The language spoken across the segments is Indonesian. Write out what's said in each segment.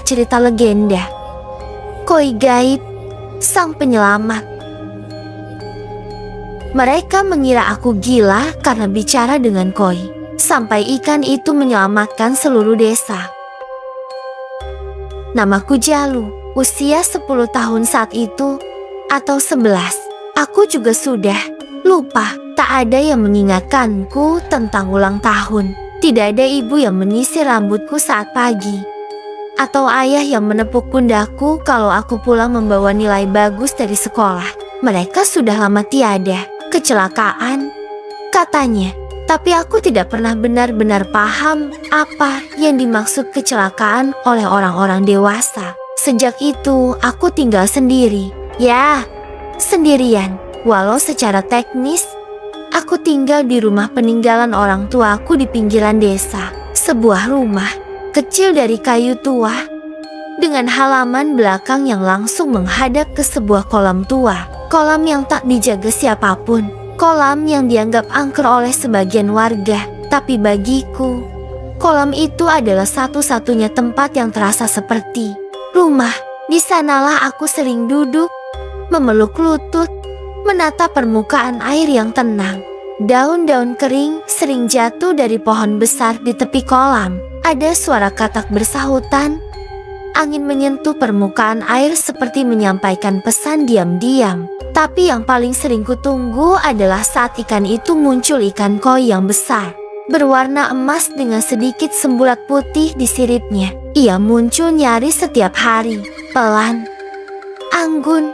cerita legenda. Koi gaib, sang penyelamat. Mereka mengira aku gila karena bicara dengan koi, sampai ikan itu menyelamatkan seluruh desa. Namaku Jalu, usia 10 tahun saat itu, atau 11. Aku juga sudah lupa, tak ada yang mengingatkanku tentang ulang tahun. Tidak ada ibu yang menyisir rambutku saat pagi, atau ayah yang menepuk pundakku kalau aku pulang membawa nilai bagus dari sekolah. Mereka sudah lama tiada. Kecelakaan, katanya. Tapi aku tidak pernah benar-benar paham apa yang dimaksud kecelakaan oleh orang-orang dewasa. Sejak itu, aku tinggal sendiri. Ya, sendirian. Walau secara teknis, aku tinggal di rumah peninggalan orang tuaku di pinggiran desa. Sebuah rumah kecil dari kayu tua, dengan halaman belakang yang langsung menghadap ke sebuah kolam tua. Kolam yang tak dijaga siapapun. Kolam yang dianggap angker oleh sebagian warga. Tapi bagiku, kolam itu adalah satu-satunya tempat yang terasa seperti rumah. Di sanalah aku sering duduk, memeluk lutut, menatap permukaan air yang tenang. Daun-daun kering sering jatuh dari pohon besar di tepi kolam. Ada suara katak bersahutan. Angin menyentuh permukaan air seperti menyampaikan pesan diam-diam. Tapi yang paling sering kutunggu adalah saat ikan itu muncul, ikan koi yang besar, berwarna emas dengan sedikit semburat putih di siripnya. Ia muncul nyaris setiap hari, pelan, anggun,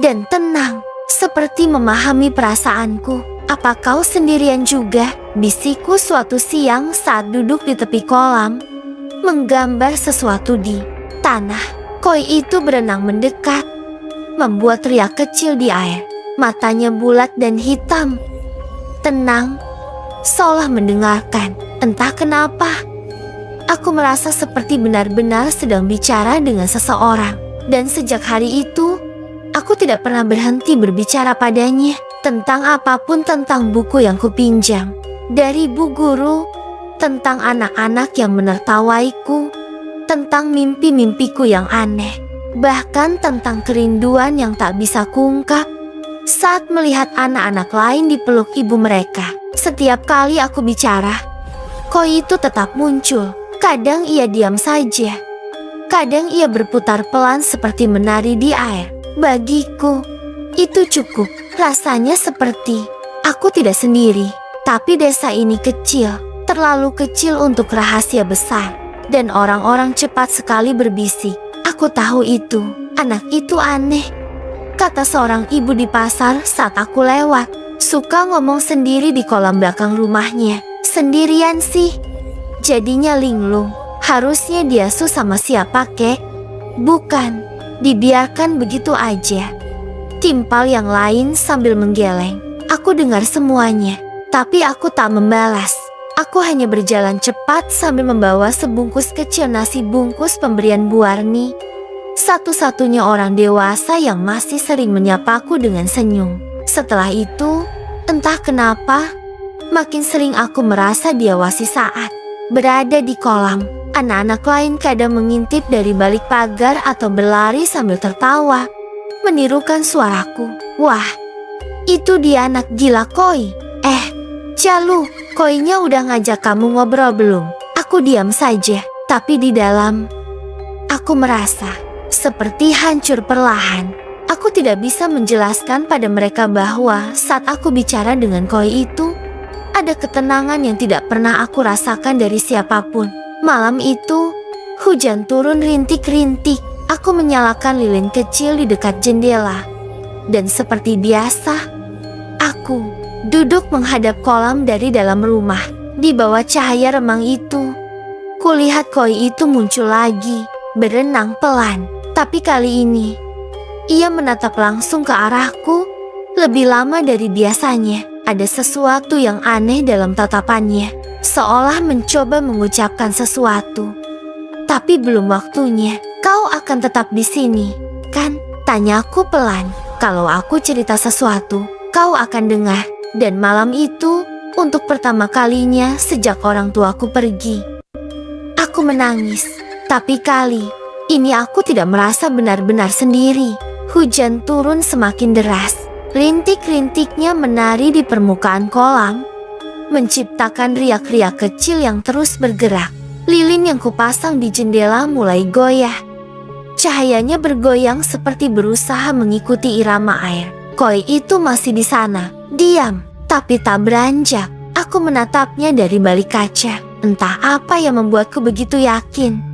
dan tenang, seperti memahami perasaanku. "Apa kau sendirian juga?" bisikku suatu siang saat duduk di tepi kolam, menggambar sesuatu di tanah. Koi itu berenang mendekat, membuat riak kecil di air. Matanya bulat dan hitam, tenang, seolah mendengarkan. Entah kenapa, aku merasa seperti benar-benar sedang bicara dengan seseorang. Dan sejak hari itu, aku tidak pernah berhenti berbicara padanya tentang apapun, tentang buku yang kupinjam dari bu guru, tentang anak-anak yang menertawaiku, tentang mimpi-mimpiku yang aneh, bahkan tentang kerinduan yang tak bisa kuungkap saat melihat anak-anak lain dipeluk ibu mereka. Setiap kali aku bicara, koi itu tetap muncul. Kadang ia diam saja, kadang ia berputar pelan seperti menari di air. Bagiku, itu cukup. Rasanya seperti aku tidak sendiri, tapi desa ini kecil, terlalu kecil untuk rahasia besar. Dan orang-orang cepat sekali berbisik. "Aku tahu itu, anak itu aneh," kata seorang ibu di pasar saat aku lewat. "Suka ngomong sendiri di kolam belakang rumahnya. Sendirian sih, jadinya linglung. Harusnya dia sama siapa, kek? Bukan, dibiarkan begitu aja," timpal yang lain sambil menggeleng. Aku dengar semuanya, tapi aku tak membalas. Aku hanya berjalan cepat sambil membawa sebungkus kecil nasi bungkus pemberian Bu Warni, satu-satunya orang dewasa yang masih sering menyapaku dengan senyum. Setelah itu, entah kenapa, makin sering aku merasa diawasi saat berada di kolam. Anak-anak lain kadang mengintip dari balik pagar atau berlari sambil tertawa, menirukan suaraku. "Wah, itu dia anak gila koi. Jalu, koinya udah ngajak kamu ngobrol belum?" Aku diam saja, tapi di dalam aku merasa seperti hancur perlahan. Aku tidak bisa menjelaskan pada mereka bahwa saat aku bicara dengan koi itu, ada ketenangan yang tidak pernah aku rasakan dari siapapun. Malam itu, hujan turun rintik-rintik. Aku menyalakan lilin kecil di dekat jendela. Dan seperti biasa, aku duduk menghadap kolam dari dalam rumah. Di bawah cahaya remang itu, kulihat koi itu muncul lagi, berenang pelan. Tapi kali ini, ia menatap langsung ke arahku, lebih lama dari biasanya. Ada sesuatu yang aneh dalam tatapannya, seolah mencoba mengucapkan sesuatu. "Tapi belum waktunya. Kau akan tetap di sini, kan?" tanyaku pelan. "Kalau aku cerita sesuatu, kau akan dengar." Dan malam itu, untuk pertama kalinya sejak orang tuaku pergi, aku menangis. Tapi kali ini aku tidak merasa benar-benar sendiri. Hujan turun semakin deras. Rintik-rintiknya menari di permukaan kolam, menciptakan riak-riak kecil yang terus bergerak. Lilin yang kupasang di jendela mulai goyah. Cahayanya bergoyang seperti berusaha mengikuti irama air. Koi itu masih di sana, diam, tapi tak beranjak. Aku menatapnya dari balik kaca. Entah apa yang membuatku begitu yakin.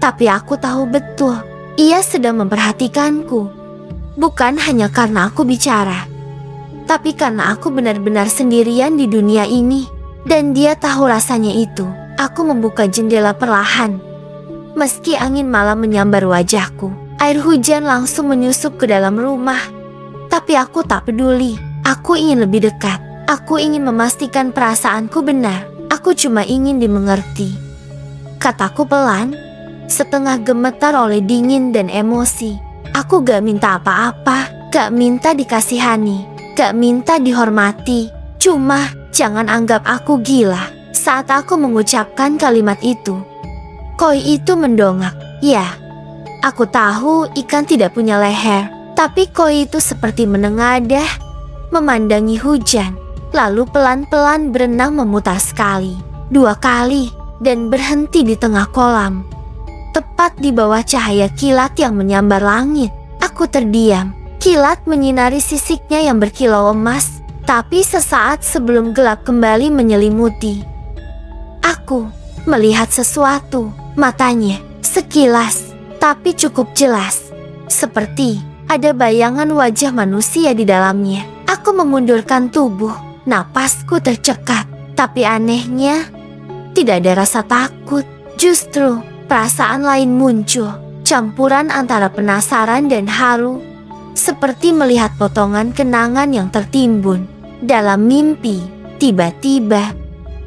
Tapi aku tahu betul, ia sedang memperhatikanku. Bukan hanya karena aku bicara, tapi karena aku benar-benar sendirian di dunia ini. Dan dia tahu rasanya itu. Aku membuka jendela perlahan. Meski angin malam menyambar wajahku, air hujan langsung menyusup ke dalam rumah. Tapi aku tak peduli. Aku ingin lebih dekat. Aku ingin memastikan perasaanku benar. Aku cuma ingin dimengerti. Kataku pelan, setengah gemetar oleh dingin dan emosi. Aku gak minta apa-apa, gak minta dikasihani, gak minta dihormati. Cuma jangan anggap aku gila saat aku mengucapkan kalimat itu. Koi itu mendongak. Ya, aku tahu ikan tidak punya leher, tapi koi itu seperti menengadah, memandangi hujan, lalu pelan-pelan berenang memutar sekali, 2 kali, dan berhenti di tengah kolam. Tepat di bawah cahaya kilat yang menyambar langit. Aku terdiam. Kilat menyinari sisiknya yang berkilau emas, tapi sesaat sebelum gelap kembali menyelimuti. Aku melihat sesuatu. Matanya sekilas, tapi cukup jelas. Seperti ada bayangan wajah manusia di dalamnya. Aku memundurkan tubuh. Napasku tercekat. Tapi anehnya, tidak ada rasa takut. Justru perasaan lain muncul, campuran antara penasaran dan haru, seperti melihat potongan kenangan yang tertimbun. Dalam mimpi, tiba-tiba,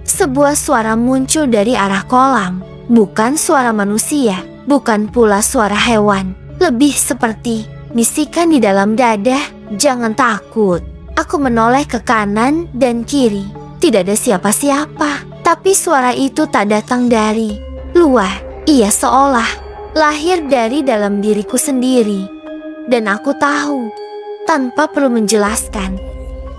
sebuah suara muncul dari arah kolam. Bukan suara manusia, bukan pula suara hewan. Lebih seperti bisikan di dalam dada, jangan takut. Aku menoleh ke kanan dan kiri. Tidak ada siapa-siapa, tapi suara itu tak datang dari luar. Ia seolah lahir dari dalam diriku sendiri. Dan aku tahu, tanpa perlu menjelaskan,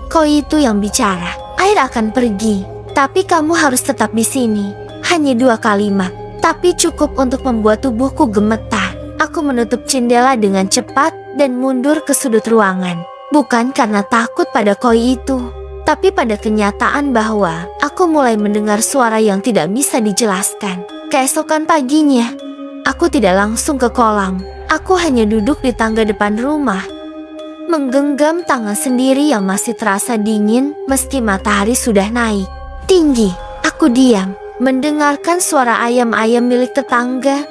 Koi itu yang bicara. Air akan pergi, tapi kamu harus tetap di sini. Hanya 2 kalimat, tapi cukup untuk membuat tubuhku gemetar. Aku menutup jendela dengan cepat dan mundur ke sudut ruangan. Bukan karena takut pada Koi itu, tapi pada kenyataan bahwa aku mulai mendengar suara yang tidak bisa dijelaskan. Keesokan paginya, aku tidak langsung ke kolam. Aku hanya duduk di tangga depan rumah, menggenggam tangan sendiri yang masih terasa dingin meski matahari sudah naik tinggi. Aku diam, mendengarkan suara ayam-ayam milik tetangga,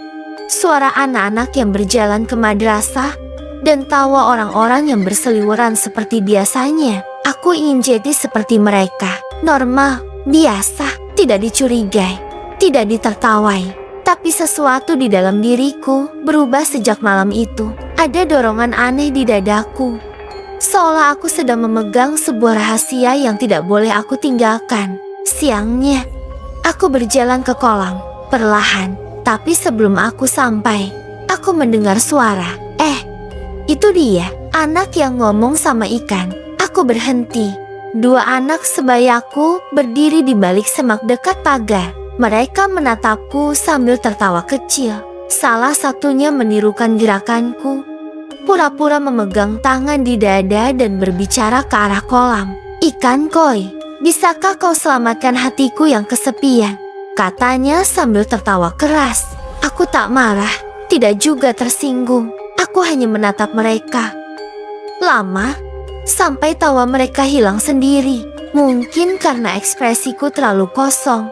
suara anak-anak yang berjalan ke madrasah, dan tawa orang-orang yang berseliweran seperti biasanya. Aku ingin jadi seperti mereka, normal, biasa, tidak dicurigai, tidak ditertawai. Tapi sesuatu di dalam diriku berubah sejak malam itu. Ada dorongan aneh di dadaku, seolah aku sedang memegang sebuah rahasia yang tidak boleh aku tinggalkan. Siangnya, aku berjalan ke kolam, perlahan. Tapi sebelum aku sampai, aku mendengar suara. Itu dia, anak yang ngomong sama ikan. Aku berhenti. 2 anak sebayaku berdiri di balik semak dekat pagar. Mereka menatapku sambil tertawa kecil. Salah satunya menirukan gerakanku, pura-pura memegang tangan di dada dan berbicara ke arah kolam. Ikan koi, bisakah kau selamatkan hatiku yang kesepian? Katanya sambil tertawa keras. Aku tak marah, tidak juga tersinggung. Aku hanya menatap mereka lama, sampai tawa mereka hilang sendiri. Mungkin karena ekspresiku terlalu kosong,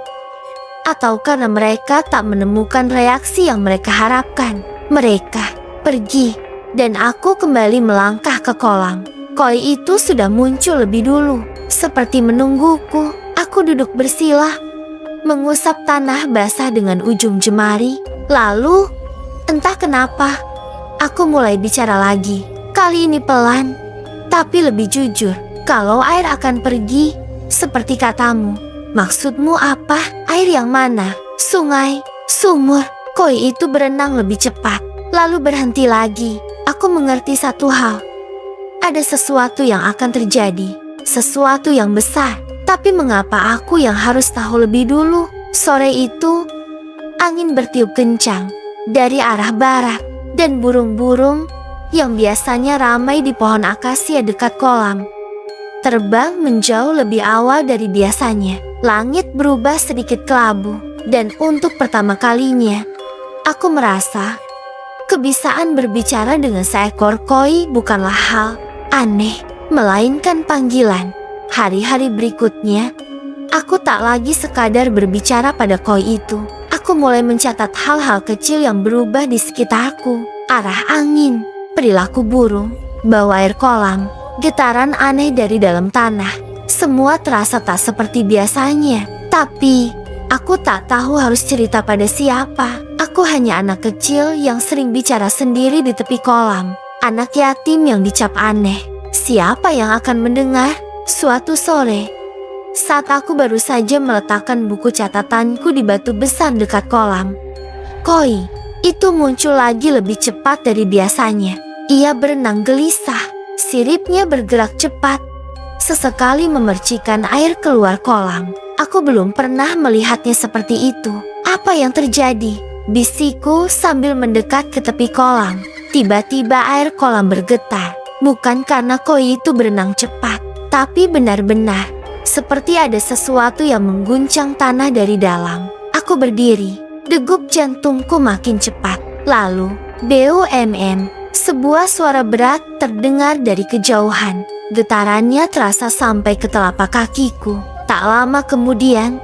atau karena mereka tak menemukan reaksi yang mereka harapkan. Mereka pergi, dan aku kembali melangkah ke kolam. Koi itu sudah muncul lebih dulu, seperti menungguku. Aku duduk bersila, mengusap tanah basah dengan ujung jemari. Lalu, entah kenapa, aku mulai bicara lagi. Kali ini pelan, tapi lebih jujur. Kalau air akan pergi, seperti katamu, maksudmu apa? Air yang mana? Sungai? Sumur? Koi itu berenang lebih cepat. lalu berhenti lagi. Aku mengerti satu hal. Ada sesuatu yang akan terjadi, sesuatu yang besar. Tapi mengapa aku yang harus tahu lebih dulu? Sore itu, angin bertiup kencang dari arah barat, dan burung-burung yang biasanya ramai di pohon akasia dekat kolam terbang menjauh lebih awal dari biasanya. Langit berubah sedikit kelabu, dan untuk pertama kalinya, aku merasa kebiasaan berbicara dengan seekor koi bukanlah hal aneh, melainkan panggilan. Hari-hari berikutnya, aku tak lagi sekadar berbicara pada koi itu. Aku mulai mencatat hal-hal kecil yang berubah di sekitarku. Arah angin, perilaku burung, bau air kolam, getaran aneh dari dalam tanah. Semua terasa tak seperti biasanya. Tapi, aku tak tahu harus cerita pada siapa. Aku hanya anak kecil yang sering bicara sendiri di tepi kolam. Anak yatim yang dicap aneh. Siapa yang akan mendengar? Suatu sore, saat aku baru saja meletakkan buku catatanku di batu besar dekat kolam, koi itu muncul lagi lebih cepat dari biasanya. Ia berenang gelisah, siripnya bergerak cepat, sesekali memercikan air keluar kolam. Aku belum pernah melihatnya seperti itu. Apa yang terjadi? Bisikku sambil mendekat ke tepi kolam. Tiba-tiba air kolam bergetar. Bukan karena koi itu berenang cepat, tapi benar-benar seperti ada sesuatu yang mengguncang tanah dari dalam. Aku berdiri, degup jantungku makin cepat. Lalu, BUMM, sebuah suara berat terdengar dari kejauhan. Getarannya terasa sampai ke telapak kakiku. Tak lama kemudian,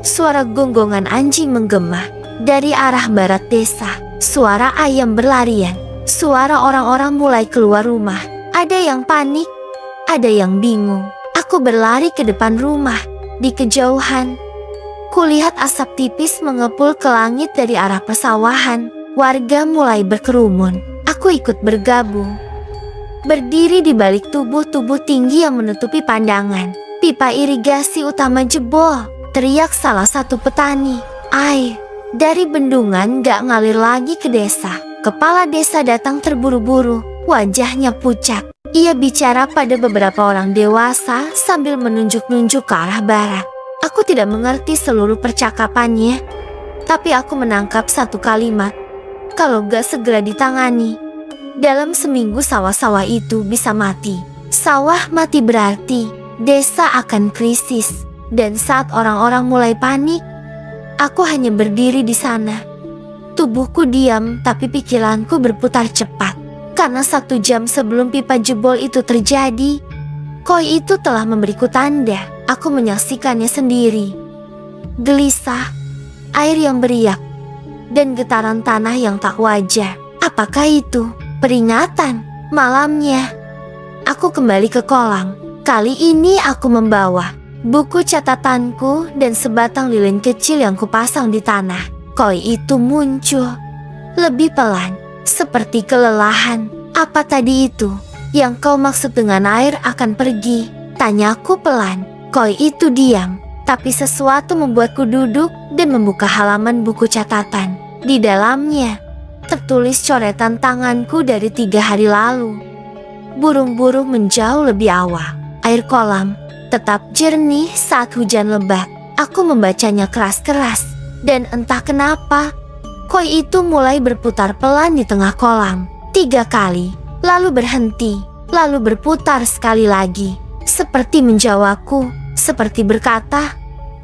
suara gonggongan anjing menggema dari arah barat desa. Suara ayam berlarian. Suara orang-orang mulai keluar rumah. Ada yang panik, ada yang bingung. Aku berlari ke depan rumah. Di kejauhan, kulihat asap tipis mengepul ke langit dari arah persawahan. Warga mulai berkerumun. Aku ikut bergabung. Berdiri di balik tubuh-tubuh tinggi yang menutupi pandangan. Pipa irigasi utama jebol, teriak salah satu petani. Air dari bendungan gak ngalir lagi ke desa. Kepala desa datang terburu-buru. Wajahnya pucat. Ia bicara pada beberapa orang dewasa sambil menunjuk-nunjuk ke arah barat. Aku tidak mengerti seluruh percakapannya, tapi aku menangkap satu kalimat. Kalau gak segera ditangani, dalam seminggu sawah-sawah itu bisa mati. Sawah mati berarti desa akan krisis. Dan saat orang-orang mulai panik, aku hanya berdiri di sana. Tubuhku diam, tapi pikiranku berputar cepat. Karena 1 jam sebelum pipa jebol itu terjadi, koi itu telah memberiku tanda. Aku menyaksikannya sendiri. Gelisah, air yang beriak, dan getaran tanah yang tak wajar. Apakah itu peringatan? Malamnya, aku kembali ke kolam. Kali ini aku membawa buku catatanku dan sebatang lilin kecil yang kupasang di tanah. Koi itu muncul lebih pelan, seperti kelelahan. Apa tadi itu yang kau maksud dengan air akan pergi? Tanyaku pelan. Koi itu diam, tapi sesuatu membuatku duduk dan membuka halaman buku catatan. Di dalamnya tertulis coretan tanganku dari 3 hari lalu. Burung-burung menjauh lebih awal. Air kolam tetap jernih saat hujan lebat. Aku membacanya keras-keras, dan entah kenapa, koi itu mulai berputar pelan di tengah kolam. 3 kali, lalu berhenti, lalu berputar sekali lagi. Seperti menjawabku, seperti berkata,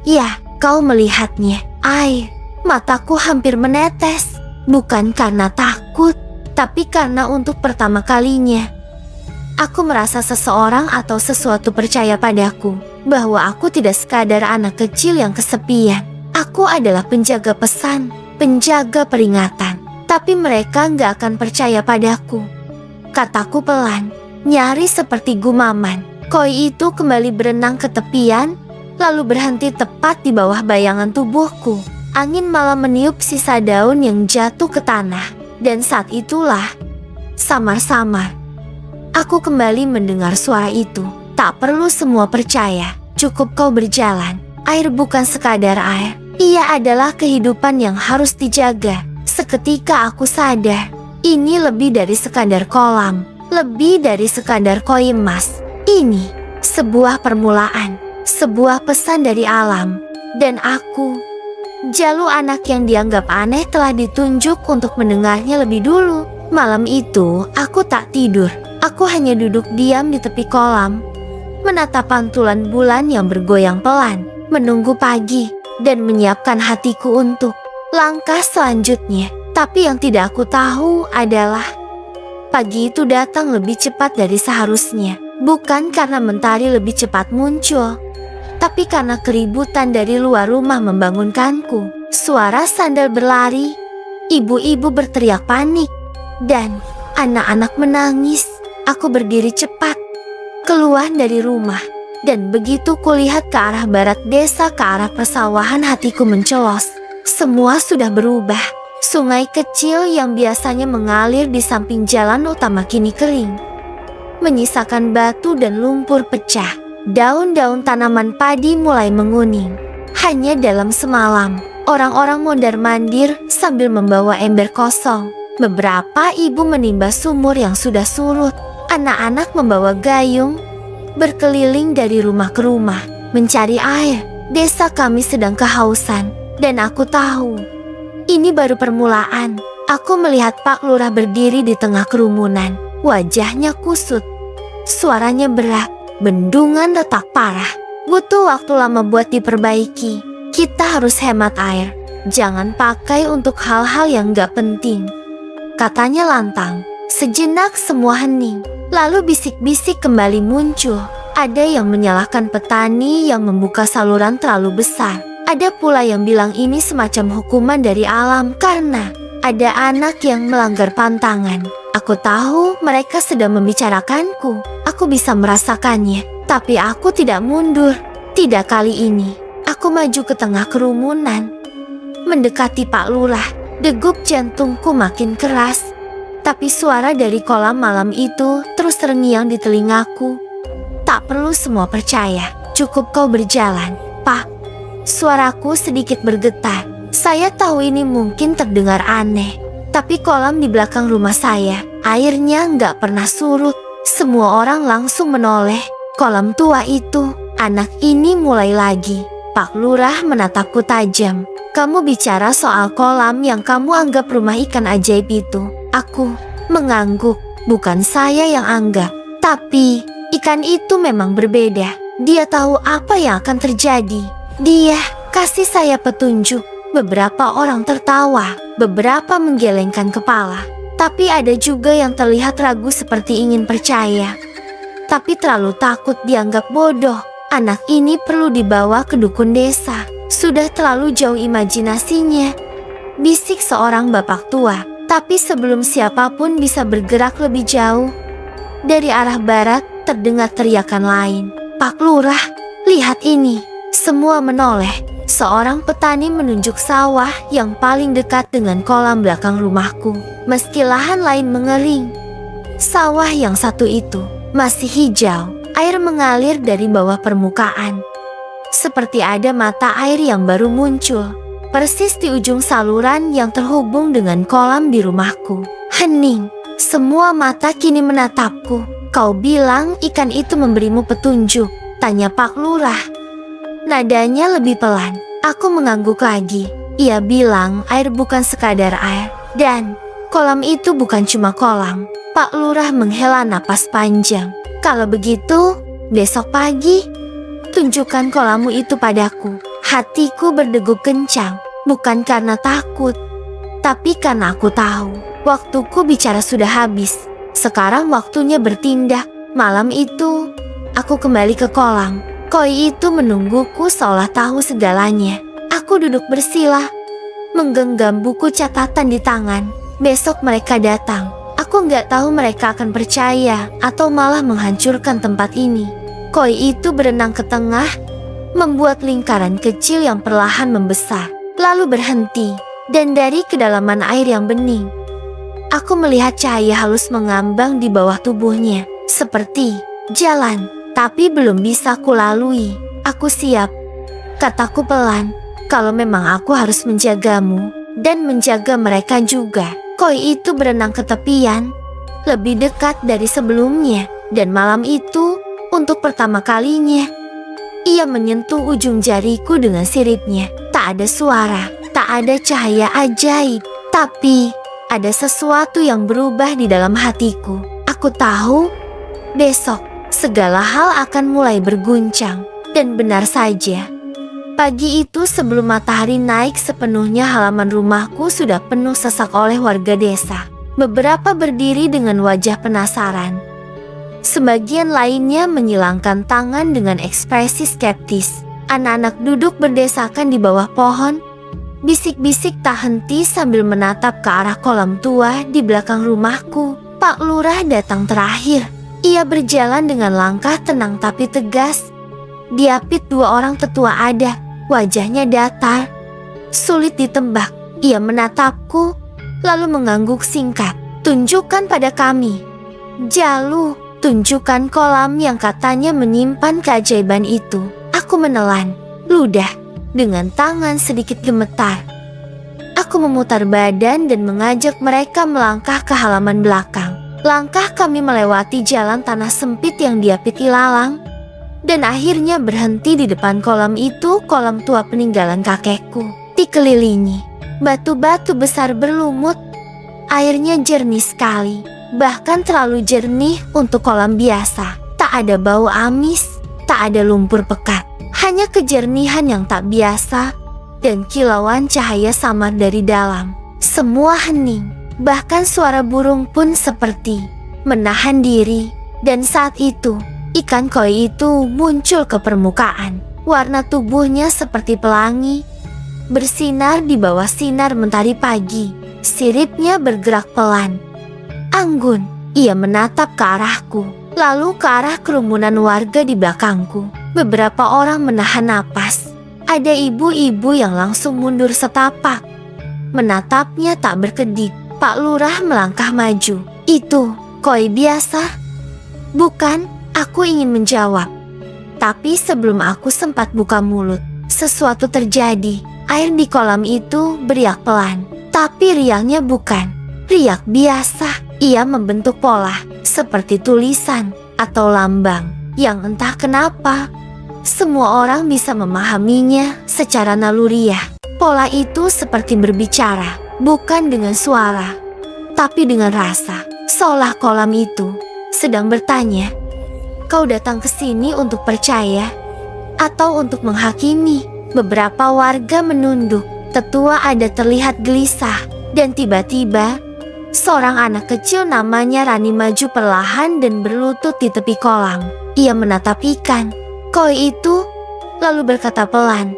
"Ya, kau melihatnya." Air mataku hampir menetes, bukan karena takut, tapi karena untuk pertama kalinya aku merasa seseorang atau sesuatu percaya padaku, bahwa aku tidak sekadar anak kecil yang kesepian. Aku adalah penjaga pesan, penjaga peringatan. Tapi mereka gak akan percaya padaku. Kataku pelan, nyaris seperti gumaman. Koi itu kembali berenang ke tepian, lalu berhenti tepat di bawah bayangan tubuhku. Angin malah meniup sisa daun yang jatuh ke tanah. Dan saat itulah, samar-samar, aku kembali mendengar suara itu. Tak perlu semua percaya, cukup kau berjalan. Air bukan sekadar air, ia adalah kehidupan yang harus dijaga. Seketika aku sadar Ini lebih dari sekadar kolam, lebih dari sekadar koin emas. Ini sebuah permulaan, sebuah pesan dari alam. Dan aku, Jalu anak yang dianggap aneh, telah ditunjuk untuk mendengarnya lebih dulu. Malam itu, aku tak tidur. Aku hanya duduk diam di tepi kolam, menatap pantulan bulan yang bergoyang pelan, menunggu pagi, dan menyiapkan hatiku untuk langkah selanjutnya. Tapi yang tidak aku tahu adalah pagi itu datang lebih cepat dari seharusnya. Bukan karena mentari lebih cepat muncul, tapi karena keributan dari luar rumah membangunkanku. Suara sandal berlari, ibu-ibu berteriak panik, dan anak-anak menangis. Aku berdiri cepat, keluar dari rumah, dan begitu kulihat ke arah barat desa, ke arah persawahan, hatiku mencelos. Semua sudah berubah. Sungai kecil yang biasanya mengalir di samping jalan utama kini kering, menyisakan batu dan lumpur pecah. Daun-daun tanaman padi mulai menguning. Hanya dalam semalam, orang-orang mondar-mandir sambil membawa ember kosong. Beberapa ibu menimba sumur yang sudah surut. Anak-anak membawa gayung, berkeliling dari rumah ke rumah, mencari air. Desa kami sedang kehausan, dan aku tahu ini baru permulaan. Aku melihat Pak Lurah berdiri di tengah kerumunan. Wajahnya kusut, suaranya berat. Bendungan retak parah. Butuh waktu lama buat diperbaiki. Kita harus hemat air. Jangan pakai untuk hal-hal yang gak penting, katanya lantang. Sejenak semua hening. Lalu bisik-bisik kembali muncul. Ada yang menyalahkan petani yang membuka saluran terlalu besar. Ada pula yang bilang ini semacam hukuman dari alam karena ada anak yang melanggar pantangan. Aku tahu mereka sedang membicarakanku. Aku bisa merasakannya, tapi aku tidak mundur. Tidak kali ini. Aku maju ke tengah kerumunan, mendekati Pak Lurah. Degup jantungku makin keras. Tapi suara dari kolam malam itu terus terngiang di telingaku. Tak perlu semua percaya. Cukup kau berjalan, Pak. Suaraku sedikit bergetar. Saya tahu ini mungkin terdengar aneh, tapi kolam di belakang rumah saya, airnya nggak pernah surut. Semua orang langsung menoleh. Kolam tua itu, anak ini mulai lagi. Pak Lurah menatapku tajam. Kamu bicara soal kolam yang kamu anggap rumah ikan ajaib itu. Aku mengangguk. Bukan saya yang anggap, tapi ikan itu memang berbeda. Dia tahu apa yang akan terjadi. Dia kasih saya petunjuk. Beberapa orang tertawa, beberapa menggelengkan kepala. Tapi ada juga yang terlihat ragu seperti ingin percaya, tapi terlalu takut dianggap bodoh. Anak ini perlu dibawa ke dukun desa. Sudah terlalu jauh imajinasinya, bisik seorang bapak tua. Tapi sebelum siapapun bisa bergerak lebih jauh, dari arah barat terdengar teriakan lain. Pak Lurah, lihat ini. Semua menoleh. Seorang petani menunjuk sawah yang paling dekat dengan kolam belakang rumahku. Meski lahan lain mengering, sawah yang satu itu masih hijau. Air mengalir dari bawah permukaan, seperti ada mata air yang baru muncul, persis di ujung saluran yang terhubung dengan kolam di rumahku. Hening, semua mata kini menatapku. Kau bilang ikan itu memberimu petunjuk? Tanya Pak Lurah. Nadanya lebih pelan. Aku mengangguk lagi. Ia bilang air bukan sekadar air, dan kolam itu bukan cuma kolam. Pak Lurah menghela napas panjang. Kalau begitu, besok pagi tunjukkan kolammu itu padaku. Hatiku berdegup kencang, bukan karena takut, tapi karena aku tahu waktuku bicara sudah habis. Sekarang waktunya bertindak. Malam itu, aku kembali ke kolam. Koi itu menungguku seolah tahu segalanya. Aku duduk bersila, menggenggam buku catatan di tangan. Besok mereka datang. Aku nggak tahu mereka akan percaya atau malah menghancurkan tempat ini. Koi itu berenang ke tengah, membuat lingkaran kecil yang perlahan membesar, lalu berhenti. Dan dari kedalaman air yang bening, aku melihat cahaya halus mengambang di bawah tubuhnya, seperti jalan. Tapi belum bisa kulalui. Aku siap, kataku pelan. Kalau memang aku harus menjagamu dan menjaga mereka juga. Koi itu berenang ke tepian, lebih dekat dari sebelumnya. Dan malam itu, untuk pertama kalinya, ia menyentuh ujung jariku dengan siripnya. Tak ada suara, tak ada cahaya ajaib, tapi ada sesuatu yang berubah di dalam hatiku. Aku tahu, besok segala hal akan mulai berguncang. Dan benar saja, pagi itu sebelum matahari naik sepenuhnya, halaman rumahku sudah penuh sesak oleh warga desa. Beberapa berdiri dengan wajah penasaran. Sebagian lainnya menyilangkan tangan dengan ekspresi skeptis. Anak-anak duduk berdesakan di bawah pohon. Bisik-bisik tak henti sambil menatap ke arah kolam tua di belakang rumahku. Pak Lurah datang terakhir. Ia berjalan dengan langkah tenang tapi tegas. Diapit dua orang tetua adat. Wajahnya datar, sulit ditebak. Ia menatapku, lalu mengangguk singkat. Tunjukkan pada kami. Jalu, tunjukkan kolam yang katanya menyimpan keajaiban itu. Aku menelan ludah dengan tangan sedikit gemetar. Aku memutar badan dan mengajak mereka melangkah ke halaman belakang. Langkah kami melewati jalan tanah sempit yang diapit ilalang, dan akhirnya berhenti di depan kolam itu, kolam tua peninggalan kakekku. Dikelilingi batu-batu besar berlumut. Airnya jernih sekali, bahkan terlalu jernih untuk kolam biasa. Tak ada bau amis, tak ada lumpur pekat, hanya kejernihan yang tak biasa dan kilauan cahaya samar dari dalam. Semua hening, bahkan suara burung pun seperti menahan diri. Dan saat itu, ikan koi itu muncul ke permukaan. Warna tubuhnya seperti pelangi, bersinar di bawah sinar mentari pagi. Siripnya bergerak pelan. Anggun, ia menatap ke arahku, lalu ke arah kerumunan warga di belakangku. Beberapa orang menahan napas. Ada ibu-ibu yang langsung mundur setapak, menatapnya tak berkedip. Pak Lurah melangkah maju. Itu koi biasa? Bukan, aku ingin menjawab. Tapi sebelum aku sempat buka mulut, sesuatu terjadi. Air di kolam itu beriak pelan. Tapi riaknya bukan riak biasa. Ia membentuk pola, seperti tulisan atau lambang, yang entah kenapa semua orang bisa memahaminya secara naluriah. Pola itu seperti berbicara, bukan dengan suara, tapi dengan rasa. Seolah kolam itu sedang bertanya, kau datang ke sini untuk percaya atau untuk menghakimi? Beberapa warga menunduk. Tetua ada terlihat gelisah. Dan tiba-tiba, seorang anak kecil namanya Rani maju perlahan dan berlutut di tepi kolam. Ia menatap ikan koi itu, lalu berkata pelan,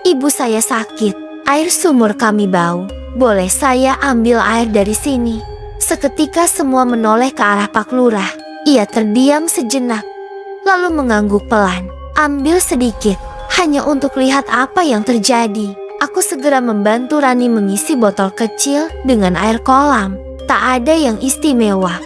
"Ibu saya sakit, air sumur kami bau. Boleh saya ambil air dari sini?" Seketika semua menoleh ke arah Pak Lurah. Ia terdiam sejenak, lalu mengangguk pelan. "Ambil sedikit, hanya untuk lihat apa yang terjadi." Aku segera membantu Rani mengisi botol kecil dengan air kolam. Tak ada yang istimewa.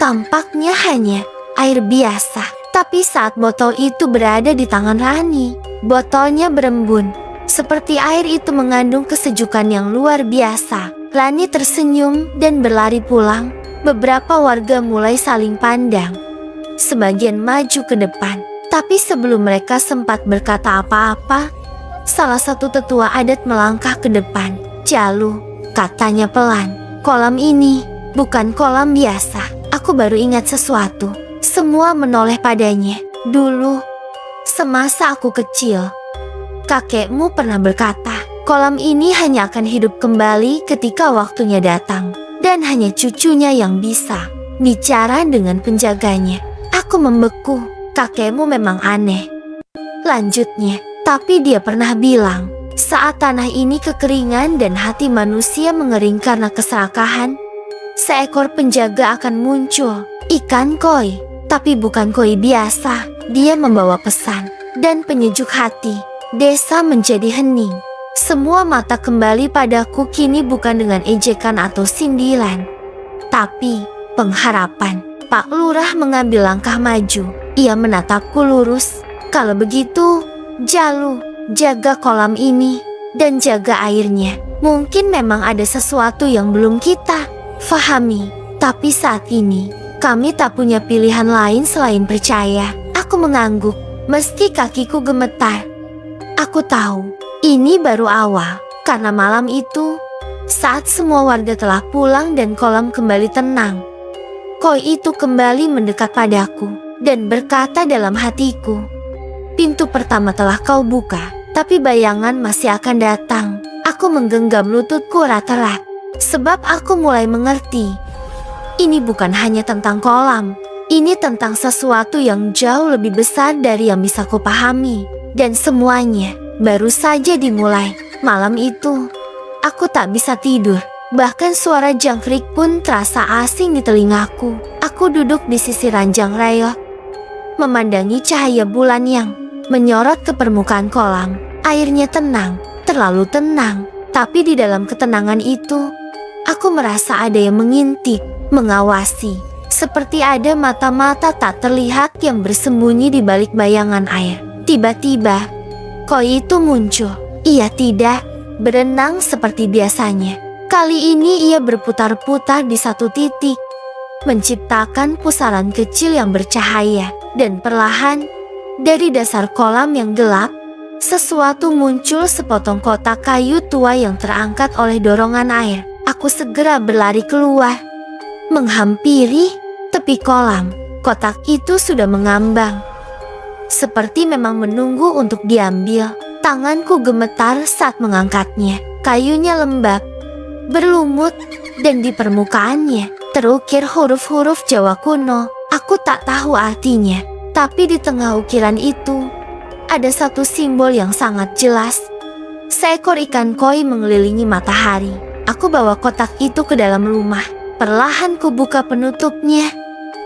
Tampaknya hanya air biasa. Tapi saat botol itu berada di tangan Rani, botolnya berembun. Seperti air itu mengandung kesejukan yang luar biasa. Rani tersenyum dan berlari pulang. Beberapa warga mulai saling pandang. Sebagian maju ke depan. Tapi sebelum mereka sempat berkata apa-apa, salah satu tetua adat melangkah ke depan. "Jalu," katanya pelan, "kolam ini bukan kolam biasa." Aku baru ingat sesuatu. Semua menoleh padanya. "Dulu, semasa aku kecil, kakekmu pernah berkata, kolam ini hanya akan hidup kembali ketika waktunya datang. Dan hanya cucunya yang bisa bicara dengan penjaganya." Aku membeku. "Kakekmu memang aneh," lanjutnya. "Tapi dia pernah bilang, saat tanah ini kekeringan dan hati manusia mengering karena keserakahan, seekor penjaga akan muncul, ikan koi, tapi bukan koi biasa." Dia membawa pesan dan penyejuk hati. Desa menjadi hening. Semua mata kembali padaku kini bukan dengan ejekan atau sindiran, tapi pengharapan. Pak Lurah mengambil langkah maju. Ia menatapku lurus. "Kalau begitu, Jalu, jaga kolam ini dan jaga airnya." Mungkin memang ada sesuatu yang belum kita fahami. Tapi saat ini, kami tak punya pilihan lain selain percaya. Aku mengangguk, meski kakiku gemetar. Aku tahu, ini baru awal. Karena malam itu, saat semua warga telah pulang dan kolam kembali tenang, koi itu kembali mendekat padaku dan berkata dalam hatiku, "Pintu pertama telah kau buka, tapi bayangan masih akan datang." Aku menggenggam lututku erat-erat, sebab aku mulai mengerti. Ini bukan hanya tentang kolam, ini tentang sesuatu yang jauh lebih besar dari yang bisa kupahami. Dan semuanya baru saja dimulai. Malam itu, aku tak bisa tidur. Bahkan suara jangkrik pun terasa asing di telingaku. Aku duduk di sisi ranjang reyot, memandangi cahaya bulan yang menyorot ke permukaan kolam. Airnya tenang, terlalu tenang. Tapi di dalam ketenangan itu, aku merasa ada yang mengintip, mengawasi. Seperti ada mata-mata tak terlihat yang bersembunyi di balik bayangan air. Tiba-tiba, koi itu muncul. Ia tidak berenang seperti biasanya. Kali ini ia berputar-putar di satu titik, menciptakan pusaran kecil yang bercahaya. Dan perlahan, dari dasar kolam yang gelap, sesuatu muncul, sepotong kotak kayu tua yang terangkat oleh dorongan air. Aku segera berlari keluar, menghampiri tepi kolam. Kotak itu sudah mengambang, seperti memang menunggu untuk diambil. Tanganku gemetar saat mengangkatnya. Kayunya lembab, berlumut, dan di permukaannya terukir huruf-huruf Jawa kuno. Aku tak tahu artinya, tapi di tengah ukiran itu ada satu simbol yang sangat jelas. Seekor ikan koi mengelilingi matahari. Aku bawa kotak itu ke dalam rumah. Perlahan ku buka penutupnya,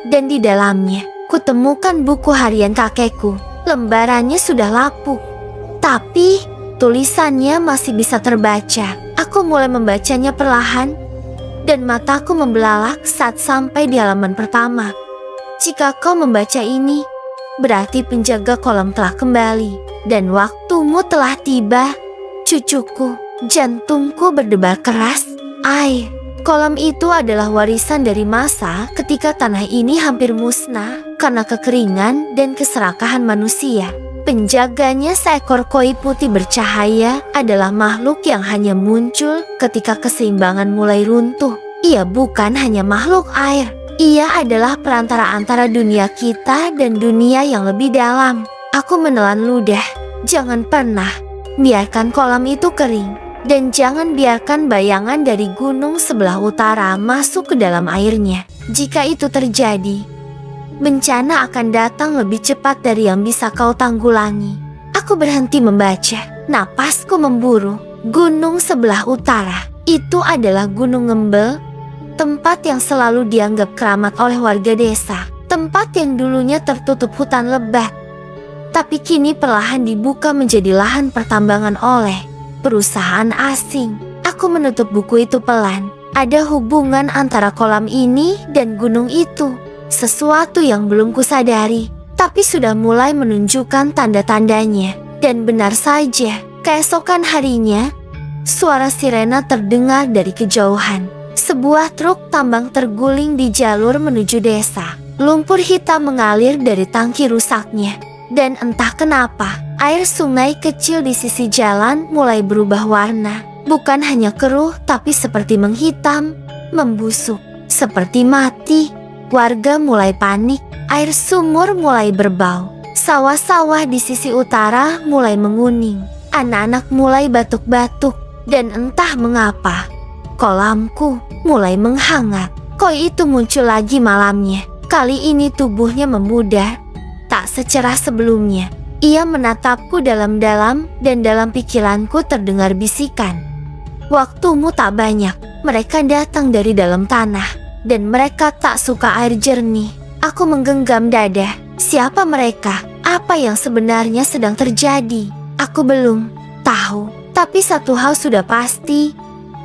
dan di dalamnya kutemukan buku harian kakekku. Lembarannya sudah lapuk, tapi tulisannya masih bisa terbaca. Aku mulai membacanya perlahan, dan mataku membelalak saat sampai di halaman pertama. "Jika kau membaca ini, berarti penjaga kolam telah kembali, dan waktumu telah tiba." Cucuku, jantungku berdebar keras. Air kolam itu adalah warisan dari masa ketika tanah ini hampir musnah karena kekeringan dan keserakahan manusia. Penjaganya, seekor koi putih bercahaya, adalah makhluk yang hanya muncul ketika keseimbangan mulai runtuh. Ia bukan hanya makhluk air. Ia adalah perantara antara dunia kita dan dunia yang lebih dalam. Aku menelan ludah. Jangan pernah biarkan kolam itu kering. Dan jangan biarkan bayangan dari gunung sebelah utara masuk ke dalam airnya. Jika itu terjadi, bencana akan datang lebih cepat dari yang bisa kau tanggulangi. Aku berhenti membaca. Napasku memburu. Gunung sebelah utara itu adalah Gunung Ngembel, tempat yang selalu dianggap keramat oleh warga desa. Tempat yang dulunya tertutup hutan lebat, tapi kini perlahan dibuka menjadi lahan pertambangan oleh perusahaan asing. Aku menutup buku itu pelan. Ada hubungan antara kolam ini dan gunung itu. Sesuatu yang belum kusadari, tapi sudah mulai menunjukkan tanda-tandanya. Dan benar saja, keesokan harinya, suara sirena terdengar dari kejauhan. Sebuah truk tambang terguling di jalur menuju desa. Lumpur hitam mengalir dari tangki rusaknya. Dan entah kenapa, air sungai kecil di sisi jalan mulai berubah warna. Bukan hanya keruh, tapi seperti menghitam, membusuk, seperti mati. Warga mulai panik, air sumur mulai berbau. Sawah-sawah di sisi utara mulai menguning. Anak-anak mulai batuk-batuk. Dan entah mengapa, kolamku mulai menghangat. Koi itu muncul lagi malamnya. Kali ini tubuhnya memudar, tak secerah sebelumnya. Ia menatapku dalam-dalam, dan dalam pikiranku terdengar bisikan. "Waktumu tak banyak. Mereka datang dari dalam tanah, dan mereka tak suka air jernih." Aku menggenggam dada. Siapa mereka? Apa yang sebenarnya sedang terjadi? Aku belum tahu. Tapi satu hal sudah pasti.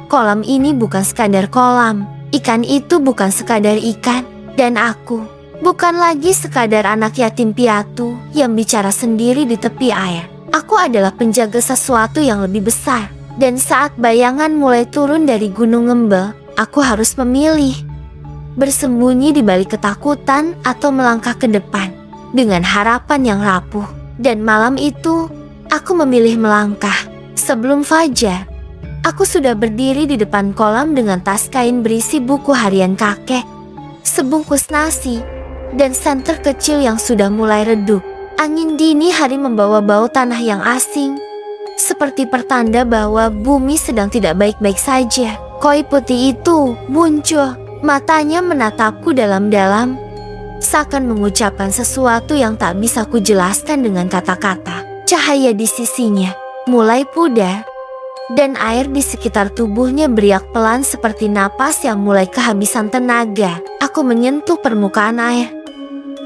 Kolam ini bukan sekadar kolam. Ikan itu bukan sekadar ikan. Dan aku bukan lagi sekadar anak yatim piatu yang bicara sendiri di tepi air. Aku adalah penjaga sesuatu yang lebih besar. Dan saat bayangan mulai turun dari Gunung Ngembel, aku harus memilih. Bersembunyi di balik ketakutan atau melangkah ke depan dengan harapan yang rapuh. Dan malam itu, aku memilih melangkah. Sebelum fajar, aku sudah berdiri di depan kolam dengan tas kain berisi buku harian kakek, sebungkus nasi, dan senter kecil yang sudah mulai redup. Angin dini hari membawa bau tanah yang asing, seperti pertanda bahwa bumi sedang tidak baik-baik saja. Koi putih itu muncul, matanya menatapku dalam-dalam, seakan mengucapkan sesuatu yang tak bisa kujelaskan dengan kata-kata. Cahaya di sisinya mulai pudar, dan air di sekitar tubuhnya beriak pelan seperti napas yang mulai kehabisan tenaga. Aku menyentuh permukaan air,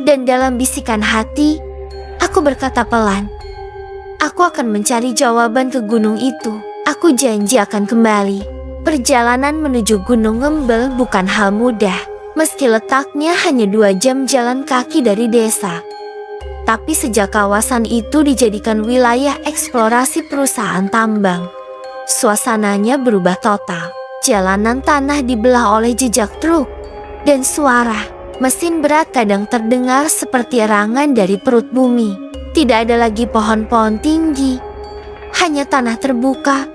dan dalam bisikan hati, aku berkata pelan, aku akan mencari jawaban ke gunung itu. Aku janji akan kembali. Perjalanan menuju Gunung Ngembel bukan hal mudah, meski letaknya hanya 2 jam jalan kaki dari desa. Tapi sejak kawasan itu dijadikan wilayah eksplorasi perusahaan tambang, suasananya berubah total. Jalanan tanah dibelah oleh jejak truk, dan suara mesin berat kadang terdengar seperti erangan dari perut bumi. Tidak ada lagi pohon-pohon tinggi, hanya tanah terbuka,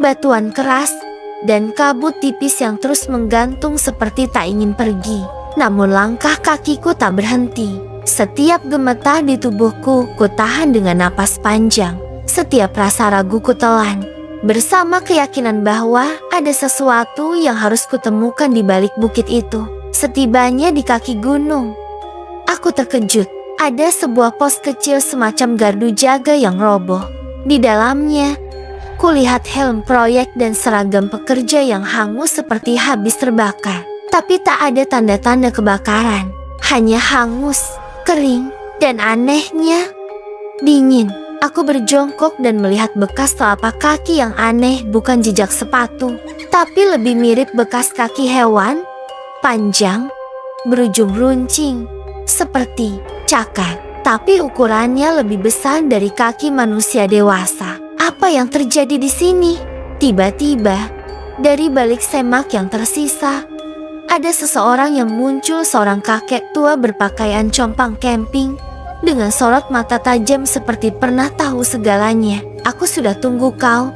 batuan keras, dan kabut tipis yang terus menggantung seperti tak ingin pergi. Namun langkah kakiku tak berhenti. Setiap gemetar di tubuhku, ku tahan dengan napas panjang. Setiap rasa ragu ku telan, bersama keyakinan bahwa ada sesuatu yang harus kutemukan di balik bukit itu. Setibanya di kaki gunung, aku terkejut. Ada sebuah pos kecil semacam gardu jaga yang roboh. Di dalamnya, kulihat helm proyek dan seragam pekerja yang hangus seperti habis terbakar. Tapi tak ada tanda-tanda kebakaran, hanya hangus, kering, dan anehnya dingin. Aku berjongkok dan melihat bekas telapak kaki yang aneh, bukan jejak sepatu, tapi lebih mirip bekas kaki hewan, panjang, berujung runcing, seperti cakar, tapi ukurannya lebih besar dari kaki manusia dewasa. Apa yang terjadi di sini? Tiba-tiba, dari balik semak yang tersisa, ada seseorang yang muncul, seorang kakek tua berpakaian compang camping, dengan sorot mata tajam seperti pernah tahu segalanya. Aku sudah tunggu kau,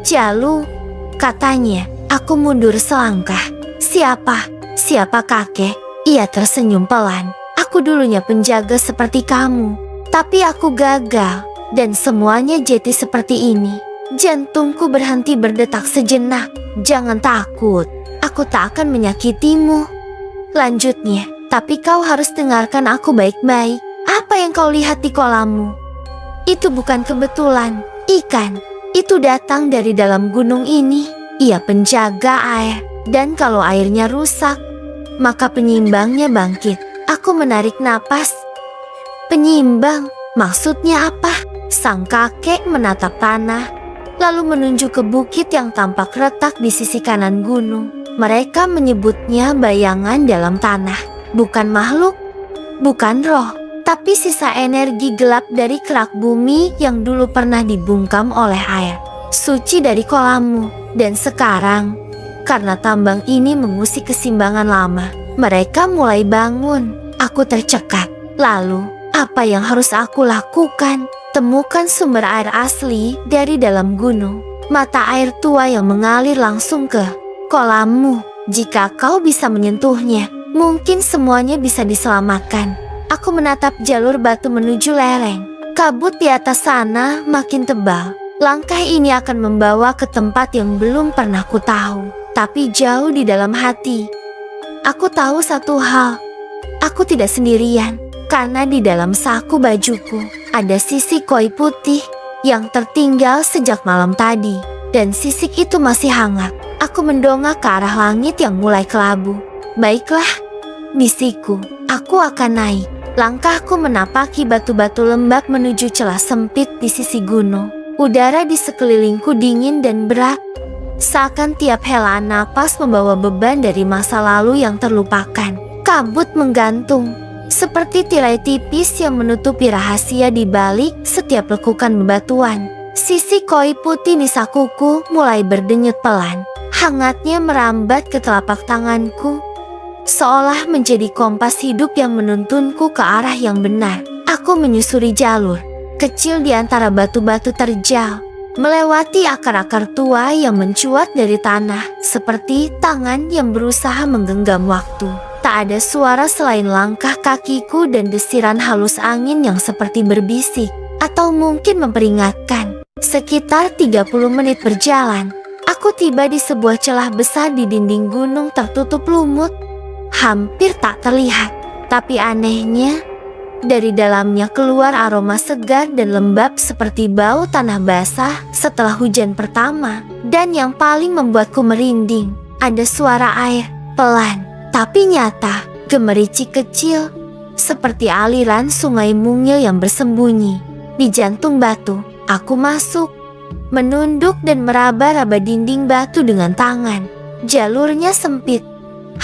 Jalu, katanya. Aku mundur selangkah. Siapa kakek? Ia tersenyum pelan. Aku dulunya penjaga seperti kamu, tapi aku gagal, dan semuanya jadi seperti ini. Jantungku berhenti berdetak sejenak. Jangan takut, aku tak akan menyakitimu, lanjutnya. Tapi kau harus dengarkan aku baik-baik. Apa yang kau lihat di kolammu? Itu bukan kebetulan. Ikan itu datang dari dalam gunung ini. Ia penjaga air, dan kalau airnya rusak, maka penyimbangnya bangkit. Aku menarik napas. Penyimbang? Maksudnya apa? Sang kakek menatap tanah, lalu menunjuk ke bukit yang tampak retak di sisi kanan gunung. Mereka menyebutnya bayangan dalam tanah. Bukan makhluk, bukan roh, tapi sisa energi gelap dari kerak bumi yang dulu pernah dibungkam oleh air suci dari kolammu. Dan sekarang, karena tambang ini mengusik keseimbangan lama, mereka mulai bangun. Aku tercekat. Lalu, apa yang harus aku lakukan? Temukan sumber air asli dari dalam gunung. Mata air tua yang mengalir langsung ke kolammu. Jika kau bisa menyentuhnya, mungkin semuanya bisa diselamatkan. Aku menatap jalur batu menuju lereng. Kabut di atas sana makin tebal. Langkah ini akan membawa ke tempat yang belum pernah ku tahu. Tapi jauh di dalam hati, aku tahu satu hal. Aku tidak sendirian, karena di dalam saku bajuku ada sisik koi putih yang tertinggal sejak malam tadi. Dan sisik itu masih hangat. Aku mendongak ke arah langit yang mulai kelabu. Baiklah, bisikku, aku akan naik. Langkahku menapaki batu-batu lembab menuju celah sempit di sisi gunung. Udara di sekelilingku dingin dan berat, seakan tiap helaan napas membawa beban dari masa lalu yang terlupakan. Kabut menggantung, seperti tirai tipis yang menutupi rahasia di balik setiap lekukan bebatuan. Sisi koi putih nisakuku mulai berdenyut pelan. Hangatnya merambat ke telapak tanganku, seolah menjadi kompas hidup yang menuntunku ke arah yang benar. Aku menyusuri jalur kecil di antara batu-batu terjal, melewati akar-akar tua yang mencuat dari tanah, seperti tangan yang berusaha menggenggam waktu. Tak ada suara selain langkah kakiku dan desiran halus angin yang seperti berbisik, atau mungkin memperingatkan. Sekitar 30 menit berjalan, aku tiba di sebuah celah besar di dinding gunung tertutup lumut. Hampir tak terlihat, tapi anehnya, dari dalamnya keluar aroma segar dan lembab seperti bau tanah basah setelah hujan pertama. Dan yang paling membuatku merinding, ada suara air, pelan, tapi nyata, gemericik kecil, seperti aliran sungai mungil yang bersembunyi. Di jantung batu, aku masuk, menunduk dan meraba-raba dinding batu dengan tangan. Jalurnya sempit,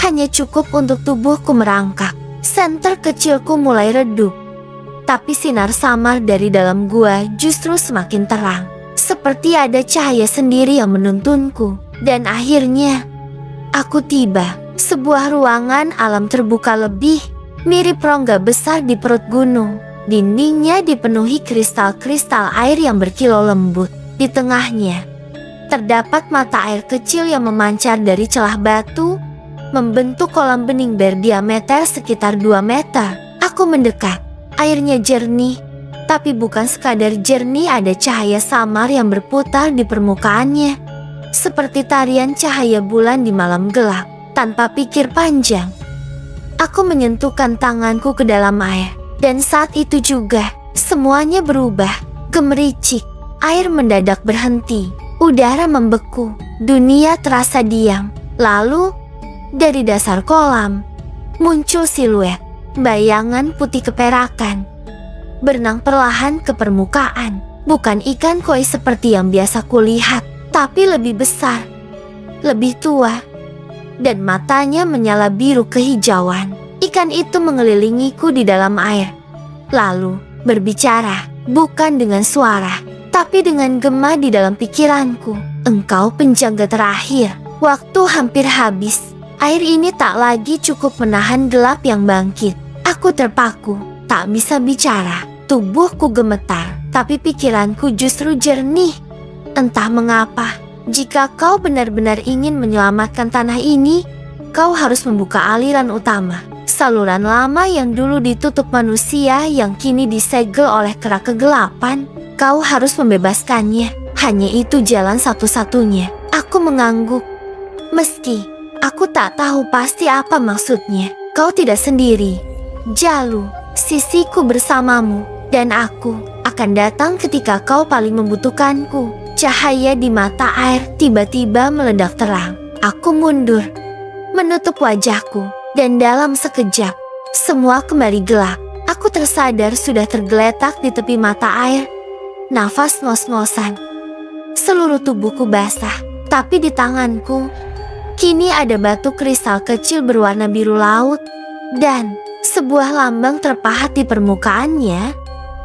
hanya cukup untuk tubuhku merangkak. Senter kecilku mulai redup, tapi sinar samar dari dalam gua justru semakin terang, seperti ada cahaya sendiri yang menuntunku. Dan akhirnya, aku tiba. Sebuah ruangan alam terbuka lebih mirip rongga besar di perut gunung. Dindingnya dipenuhi kristal-kristal air yang berkilau lembut. Di tengahnya, terdapat mata air kecil yang memancar dari celah batu, membentuk kolam bening berdiameter sekitar 2 meter. Aku mendekat. Airnya jernih, tapi bukan sekadar jernih, ada cahaya samar yang berputar di permukaannya, seperti tarian cahaya bulan di malam gelap. Tanpa pikir panjang, aku menyentuhkan tanganku ke dalam air. Dan saat itu juga, semuanya berubah. Gemericik, air mendadak berhenti, udara membeku, dunia terasa diam. Lalu, dari dasar kolam, muncul siluet, bayangan putih keperakan, berenang perlahan ke permukaan. Bukan ikan koi seperti yang biasa kulihat, tapi lebih besar, lebih tua, dan matanya menyala biru kehijauan. Ikan itu mengelilingiku di dalam air, lalu berbicara, bukan dengan suara, tapi dengan gema di dalam pikiranku. Engkau penjaga terakhir. Waktu hampir habis. Air ini tak lagi cukup menahan gelap yang bangkit. Aku terpaku, tak bisa bicara. Tubuhku gemetar, tapi pikiranku justru jernih. Entah mengapa, jika kau benar-benar ingin menyelamatkan tanah ini, kau harus membuka aliran utama. Saluran lama yang dulu ditutup manusia yang kini disegel oleh kerak kegelapan. Kau harus membebaskannya. Hanya itu jalan satu-satunya. Aku mengangguk. Meski aku tak tahu pasti apa maksudnya. Kau tidak sendiri, Jalu. Sisiku bersamamu, dan aku akan datang ketika kau paling membutuhkanku. Cahaya di mata air tiba-tiba meledak terang. Aku mundur, menutup wajahku, dan dalam sekejap, semua kembali gelap. Aku tersadar sudah tergeletak di tepi mata air. Nafas ngos-ngosan. Seluruh tubuhku basah, tapi di tanganku, kini ada batu kristal kecil berwarna biru laut, dan sebuah lambang terpahat di permukaannya,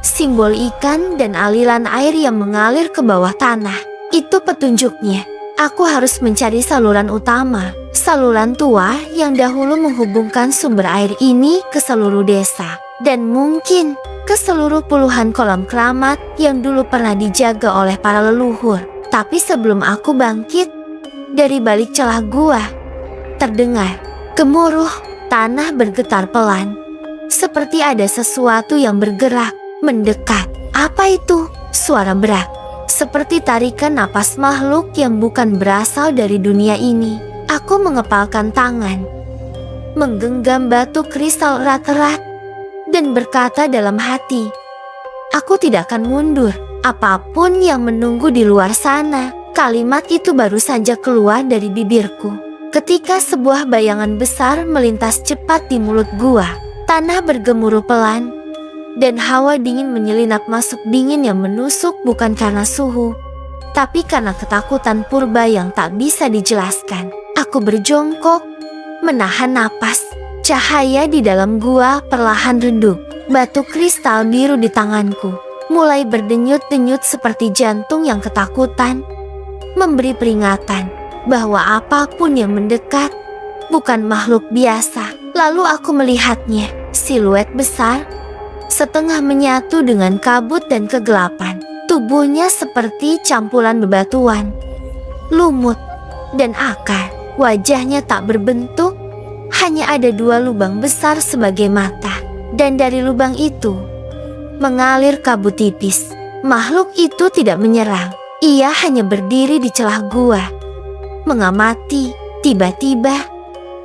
simbol ikan dan aliran air yang mengalir ke bawah tanah. Itu petunjuknya. Aku harus mencari saluran utama, saluran tua yang dahulu menghubungkan sumber air ini ke seluruh desa, dan mungkin ke seluruh puluhan kolam keramat yang dulu pernah dijaga oleh para leluhur. Tapi sebelum aku bangkit, dari balik celah gua, terdengar gemuruh, tanah bergetar pelan, seperti ada sesuatu yang bergerak, mendekat. Apa itu? Suara berat, seperti tarikan napas makhluk yang bukan berasal dari dunia ini. Aku mengepalkan tangan, menggenggam batu kristal erat-erat, dan berkata dalam hati, aku tidak akan mundur, apapun yang menunggu di luar sana. Kalimat itu baru saja keluar dari bibirku, ketika sebuah bayangan besar melintas cepat di mulut gua. Tanah bergemuruh pelan, dan hawa dingin menyelinap masuk, dingin yang menusuk bukan karena suhu, tapi karena ketakutan purba yang tak bisa dijelaskan. Aku berjongkok, menahan napas. Cahaya di dalam gua perlahan redup. Batu kristal biru di tanganku mulai berdenyut-denyut seperti jantung yang ketakutan, memberi peringatan bahwa apapun yang mendekat bukan makhluk biasa. Lalu aku melihatnya, siluet besar, setengah menyatu dengan kabut dan kegelapan. Tubuhnya seperti campuran bebatuan, lumut, dan akar. Wajahnya tak berbentuk, hanya ada 2 lubang besar sebagai mata. Dan dari lubang itu mengalir kabut tipis. Makhluk itu tidak menyerang. Ia hanya berdiri di celah gua, mengamati. Tiba-tiba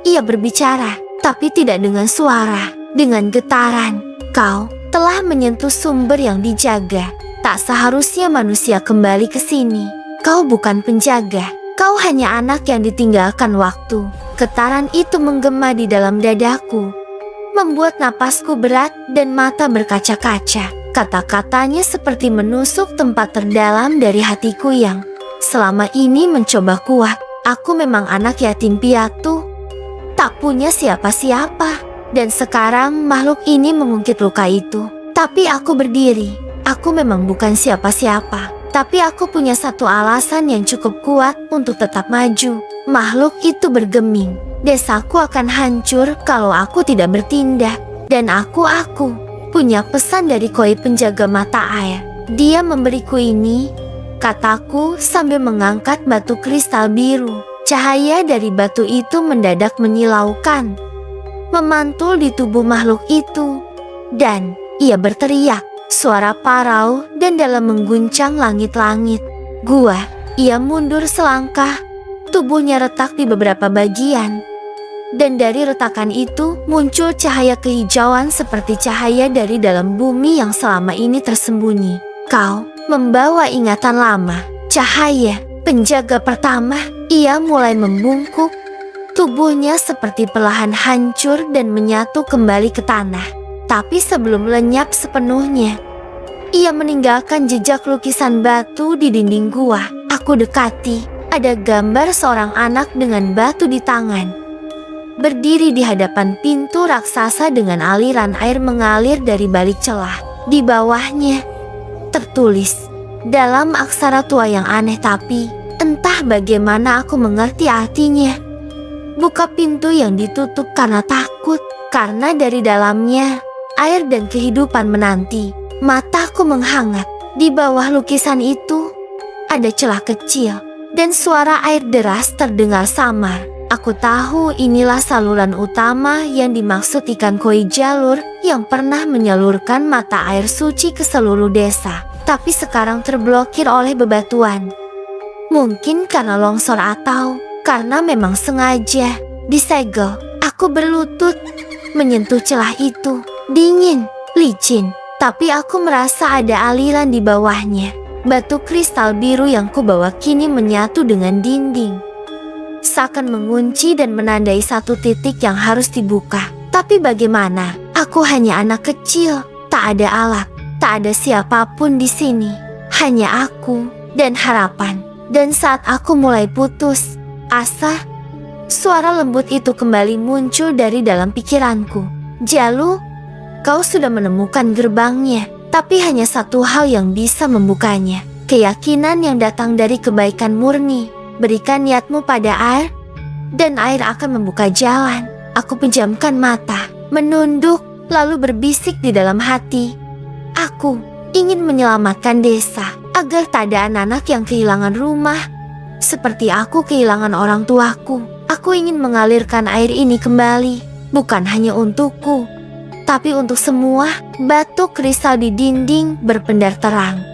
ia berbicara, tapi tidak dengan suara, dengan getaran. Kau telah menyentuh sumber yang dijaga. Tak seharusnya manusia kembali ke sini. Kau bukan penjaga. Kau hanya anak yang ditinggalkan waktu. Getaran itu menggema di dalam dadaku, membuat napasku berat dan mata berkaca-kaca. Kata-katanya seperti menusuk tempat terdalam dari hatiku yang selama ini mencoba kuat. Aku memang anak yatim piatu, tak punya siapa-siapa. Dan sekarang makhluk ini mengungkit luka itu. Tapi aku berdiri. Aku memang bukan siapa-siapa. Tapi aku punya satu alasan yang cukup kuat untuk tetap maju. Makhluk itu bergeming. Desaku akan hancur kalau aku tidak bertindak. Dan aku punya pesan dari koi penjaga mata air. Dia memberiku ini, kataku sambil mengangkat batu kristal biru. Cahaya dari batu itu mendadak menyilaukan, memantul di tubuh makhluk itu. Dan ia berteriak, suara parau dan dalam mengguncang langit-langit. Ia mundur selangkah, tubuhnya retak di beberapa bagian. Dan dari retakan itu muncul cahaya kehijauan seperti cahaya dari dalam bumi yang selama ini tersembunyi. Kau membawa ingatan lama. Cahaya penjaga pertama. Ia mulai membungkuk. Tubuhnya seperti perlahan hancur dan menyatu kembali ke tanah. Tapi sebelum lenyap sepenuhnya, ia meninggalkan jejak lukisan batu di dinding gua. Aku dekati. Ada gambar seorang anak dengan batu di tangan, berdiri di hadapan pintu raksasa dengan aliran air mengalir dari balik celah. Di bawahnya tertulis dalam aksara tua yang aneh, tapi entah bagaimana aku mengerti artinya. Buka pintu yang ditutup karena takut, karena dari dalamnya air dan kehidupan menanti. Mataku menghangat. Di bawah lukisan itu ada celah kecil dan suara air deras terdengar samar. Aku tahu inilah saluran utama yang dimaksud ikan koi jalur yang pernah menyalurkan mata air suci ke seluruh desa. Tapi sekarang terblokir oleh bebatuan. Mungkin karena longsor atau karena memang sengaja disegel. Aku berlutut menyentuh celah itu. Dingin, licin, tapi aku merasa ada aliran di bawahnya. Batu kristal biru yang kubawa kini menyatu dengan dinding, seakan mengunci dan menandai satu titik yang harus dibuka. Tapi bagaimana? Aku hanya anak kecil, tak ada alat, tak ada siapapun di sini. Hanya aku dan harapan. Dan saat aku mulai putus asa, suara lembut itu kembali muncul dari dalam pikiranku. Jalu, kau sudah menemukan gerbangnya, tapi hanya satu hal yang bisa membukanya. Keyakinan yang datang dari kebaikan murni. Berikan niatmu pada air, dan air akan membuka jalan. Aku pejamkan mata, menunduk, lalu berbisik di dalam hati. Aku ingin menyelamatkan desa, agar tak ada anak-anak yang kehilangan rumah, seperti aku kehilangan orang tuaku. Aku ingin mengalirkan air ini kembali, bukan hanya untukku, tapi untuk semua. Batu kristal di dinding berpendar terang,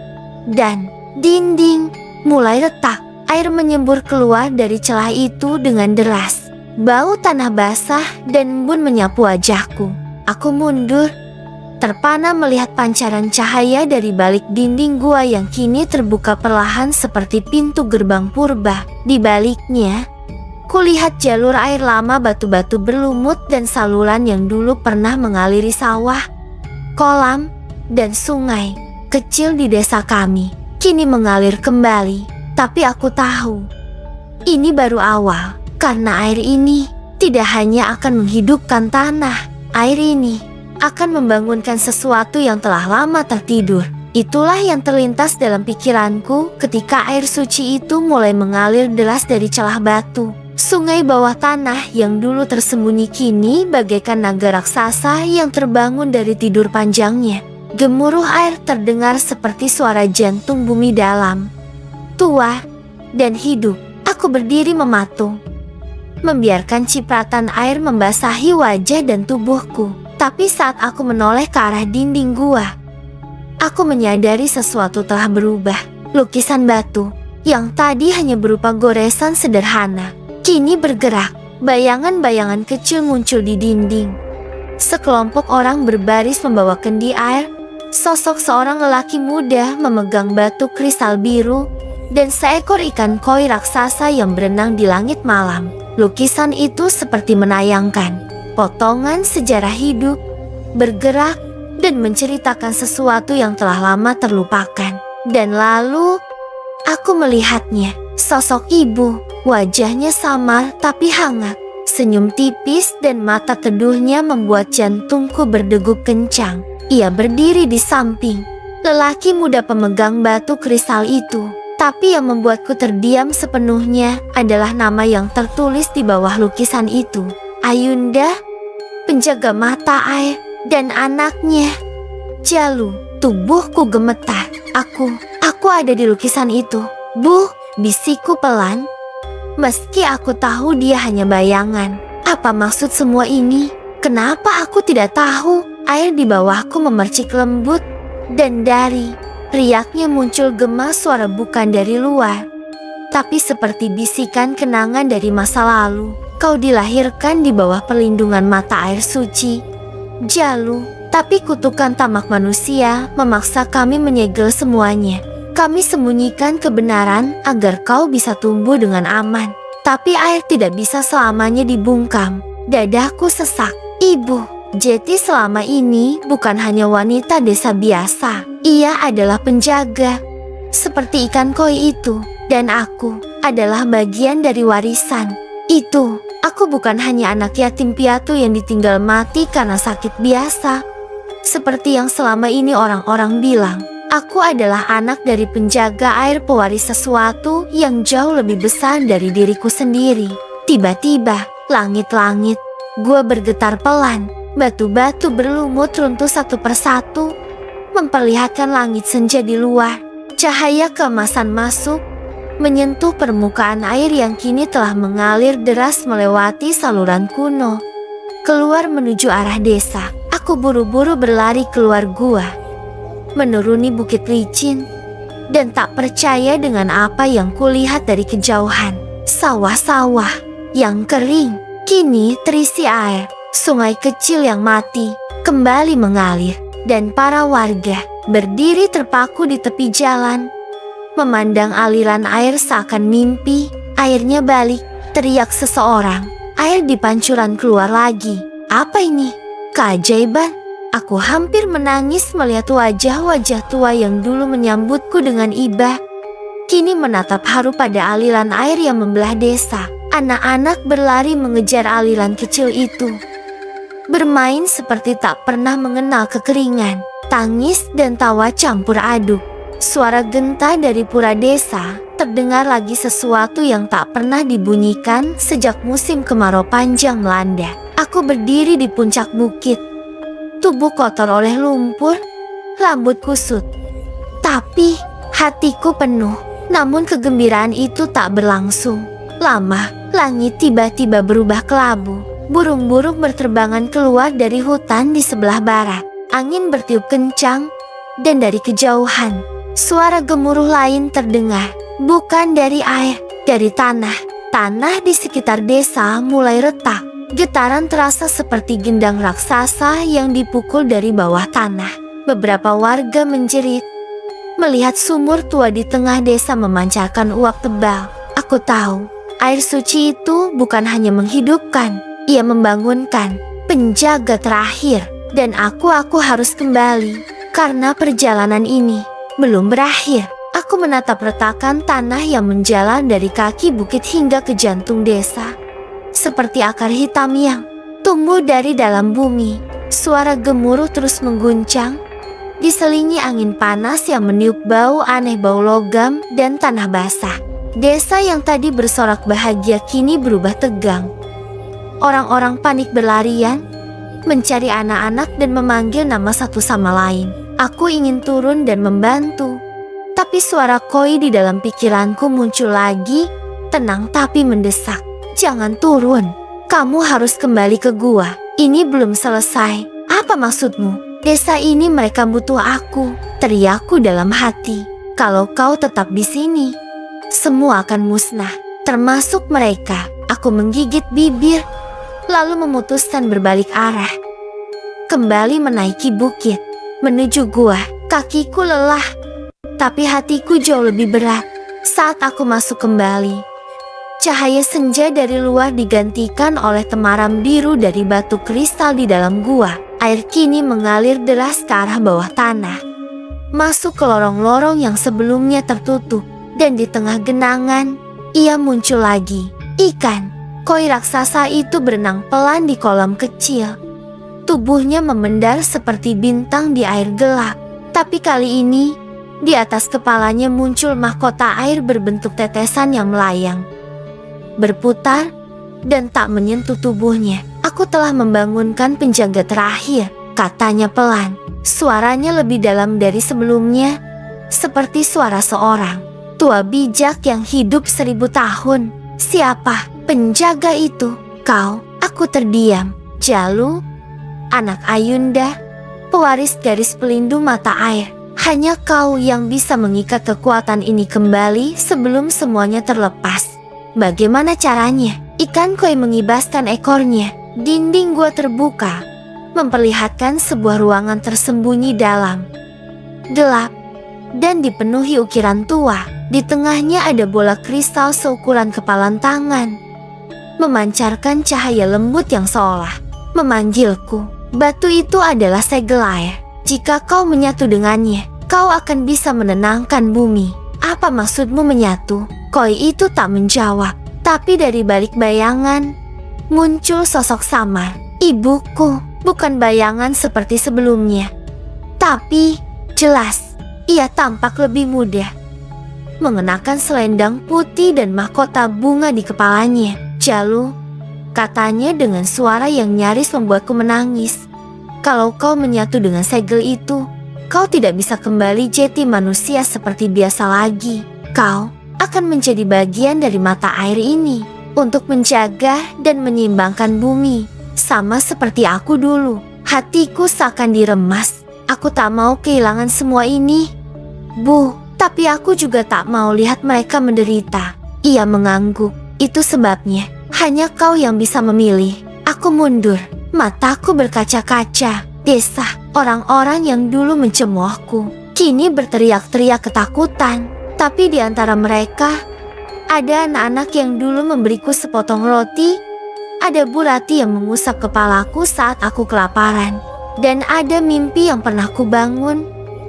dan dinding mulai retak. Air menyembur keluar dari celah itu dengan deras. Bau tanah basah dan embun menyapu wajahku. Aku mundur, terpana melihat pancaran cahaya dari balik dinding gua yang kini terbuka perlahan seperti pintu gerbang purba. Di baliknya, kulihat jalur air lama, batu-batu berlumut dan saluran yang dulu pernah mengaliri sawah, kolam, dan sungai kecil di desa kami, kini mengalir kembali. Tapi aku tahu, ini baru awal, karena air ini tidak hanya akan menghidupkan tanah, air ini akan membangunkan sesuatu yang telah lama tertidur. Itulah yang terlintas dalam pikiranku ketika air suci itu mulai mengalir deras dari celah batu. Sungai bawah tanah yang dulu tersembunyi kini bagaikan naga raksasa yang terbangun dari tidur panjangnya. Gemuruh air terdengar seperti suara jantung bumi dalam, tua, dan hidup. Aku berdiri mematung, membiarkan cipratan air membasahi wajah dan tubuhku. Tapi saat aku menoleh ke arah dinding gua, aku menyadari sesuatu telah berubah. Lukisan batu yang tadi hanya berupa goresan sederhana kini bergerak. Bayangan-bayangan kecil muncul di dinding. Sekelompok orang berbaris membawa kendi air. Sosok seorang lelaki muda memegang batu kristal biru dan seekor ikan koi raksasa yang berenang di langit malam. Lukisan itu seperti menayangkan potongan sejarah hidup, bergerak dan menceritakan sesuatu yang telah lama terlupakan. Dan lalu aku melihatnya, sosok ibu, wajahnya samar tapi hangat. Senyum tipis dan mata teduhnya membuat jantungku berdegup kencang. Ia berdiri di samping lelaki muda pemegang batu kristal itu. Tapi yang membuatku terdiam sepenuhnya adalah nama yang tertulis di bawah lukisan itu. Ayunda, penjaga mata air, dan anaknya. Jalu, tubuhku gemetar. Aku ada di lukisan itu. Bu, bisikku pelan. Meski aku tahu dia hanya bayangan. Apa maksud semua ini? Kenapa aku tidak tahu? Air di bawahku memercik lembut. Dan dari riaknya muncul gema suara bukan dari luar, tapi seperti bisikan kenangan dari masa lalu. Kau dilahirkan di bawah perlindungan mata air suci, Jalu. Tapi kutukan tamak manusia memaksa kami menyegel semuanya. Kami sembunyikan kebenaran agar kau bisa tumbuh dengan aman. Tapi air tidak bisa selamanya dibungkam. Dadaku sesak. Ibu, Jeti selama ini bukan hanya wanita desa biasa. Ia adalah penjaga, seperti ikan koi itu. Dan aku adalah bagian dari warisan itu. Aku bukan hanya anak yatim piatu yang ditinggal mati karena sakit biasa, seperti yang selama ini orang-orang bilang. Aku adalah anak dari penjaga air, pewaris sesuatu yang jauh lebih besar dari diriku sendiri. Tiba-tiba, langit-langit gua bergetar pelan. Batu-batu berlumut runtuh satu persatu, memperlihatkan langit senja di luar. Cahaya keemasan masuk, menyentuh permukaan air yang kini telah mengalir deras melewati saluran kuno, keluar menuju arah desa. Aku buru-buru berlari keluar gua, menuruni bukit licin, dan tak percaya dengan apa yang kulihat dari kejauhan. Sawah-sawah yang kering kini terisi air. Sungai kecil yang mati kembali mengalir, dan para warga berdiri terpaku di tepi jalan, memandang aliran air seakan mimpi. Airnya balik, teriak seseorang. Air di pancuran keluar lagi. Apa ini? Keajaiban. Aku hampir menangis melihat wajah-wajah tua yang dulu menyambutku dengan iba, kini menatap haru pada aliran air yang membelah desa. Anak-anak berlari mengejar aliran kecil itu, bermain seperti tak pernah mengenal kekeringan. Tangis dan tawa campur aduk. Suara genta dari pura desa terdengar lagi, sesuatu yang tak pernah dibunyikan sejak musim kemarau panjang melanda. Aku berdiri di puncak bukit, tubuh kotor oleh lumpur, rambut kusut, tapi hatiku penuh. Namun kegembiraan itu tak berlangsung lama. Langit tiba-tiba berubah kelabu. Burung-burung berterbangan keluar dari hutan di sebelah barat. Angin bertiup kencang, dan dari kejauhan suara gemuruh lain terdengar. Bukan dari air, dari tanah. Tanah di sekitar desa mulai retak. Getaran terasa seperti gendang raksasa yang dipukul dari bawah tanah. Beberapa warga menjerit melihat sumur tua di tengah desa memancarkan uap tebal. Aku tahu, air suci itu bukan hanya menghidupkan, ia membangunkan. Penjaga terakhir. Dan aku harus kembali, karena perjalanan ini belum berakhir. Aku menatap retakan tanah yang menjalar dari kaki bukit hingga ke jantung desa, seperti akar hitam yang tumbuh dari dalam bumi. Suara gemuruh terus mengguncang, diselingi angin panas yang meniup bau aneh, bau logam dan tanah basah. Desa yang tadi bersorak bahagia kini berubah tegang. Orang-orang panik berlarian, mencari anak-anak dan memanggil nama satu sama lain. Aku ingin turun dan membantu, tapi suara Koi di dalam pikiranku muncul lagi, tenang tapi mendesak. Jangan turun, kamu harus kembali ke gua. Ini belum selesai. Apa maksudmu? Desa ini mereka butuh aku, teriakku dalam hati. Kalau kau tetap di sini, semua akan musnah, termasuk mereka. Aku menggigit bibir, lalu memutuskan berbalik arah. Kembali menaiki bukit, menuju gua. Kakiku lelah, tapi hatiku jauh lebih berat. Saat aku masuk kembali, cahaya senja dari luar digantikan oleh temaram biru dari batu kristal di dalam gua. Air kini mengalir deras ke arah bawah tanah, masuk ke lorong-lorong yang sebelumnya tertutup. Dan di tengah genangan, ia muncul lagi. Ikan koi raksasa itu berenang pelan di kolam kecil. Tubuhnya memendar seperti bintang di air gelap. Tapi kali ini, di atas kepalanya muncul mahkota air berbentuk tetesan yang melayang, berputar, dan tak menyentuh tubuhnya. Aku telah membangunkan penjaga terakhir, katanya pelan. Suaranya lebih dalam dari sebelumnya, seperti suara seorang tua bijak yang hidup 1000 tahun. Siapa penjaga itu? Kau? Aku terdiam. Jalu, anak Ayunda, pewaris garis pelindung mata air. Hanya kau yang bisa mengikat kekuatan ini kembali sebelum semuanya terlepas. Bagaimana caranya? Ikan koi mengibaskan ekornya. Dinding gua terbuka, memperlihatkan sebuah ruangan tersembunyi dalam, gelap, dan dipenuhi ukiran tua. Di tengahnya ada bola kristal seukuran kepalan tangan, memancarkan cahaya lembut yang seolah memanggilku. Batu itu adalah segel air. Jika kau menyatu dengannya, kau akan bisa menenangkan bumi. Apa maksudmu menyatu? Koi itu tak menjawab, tapi dari balik bayangan muncul sosok samar. Ibuku, bukan bayangan seperti sebelumnya, tapi jelas ia tampak lebih muda, mengenakan selendang putih dan mahkota bunga di kepalanya. Jalu, katanya dengan suara yang nyaris membuatku menangis. Kalau kau menyatu dengan segel itu, kau tidak bisa kembali jadi manusia seperti biasa lagi. Kau akan menjadi bagian dari mata air ini untuk menjaga dan menyeimbangkan bumi, sama seperti aku dulu. Hatiku seakan diremas. Aku tak mau kehilangan semua ini, Bu. Tapi aku juga tak mau lihat mereka menderita. Ia mengangguk. Itu sebabnya hanya kau yang bisa memilih. Aku mundur. Mataku berkaca-kaca. Desa, orang-orang yang dulu mencemoohku, kini berteriak-teriak ketakutan. Tapi di antara mereka, ada anak-anak yang dulu memberiku sepotong roti, ada Bu Rati yang mengusap kepalaku saat aku kelaparan, dan ada mimpi yang pernah kubangun,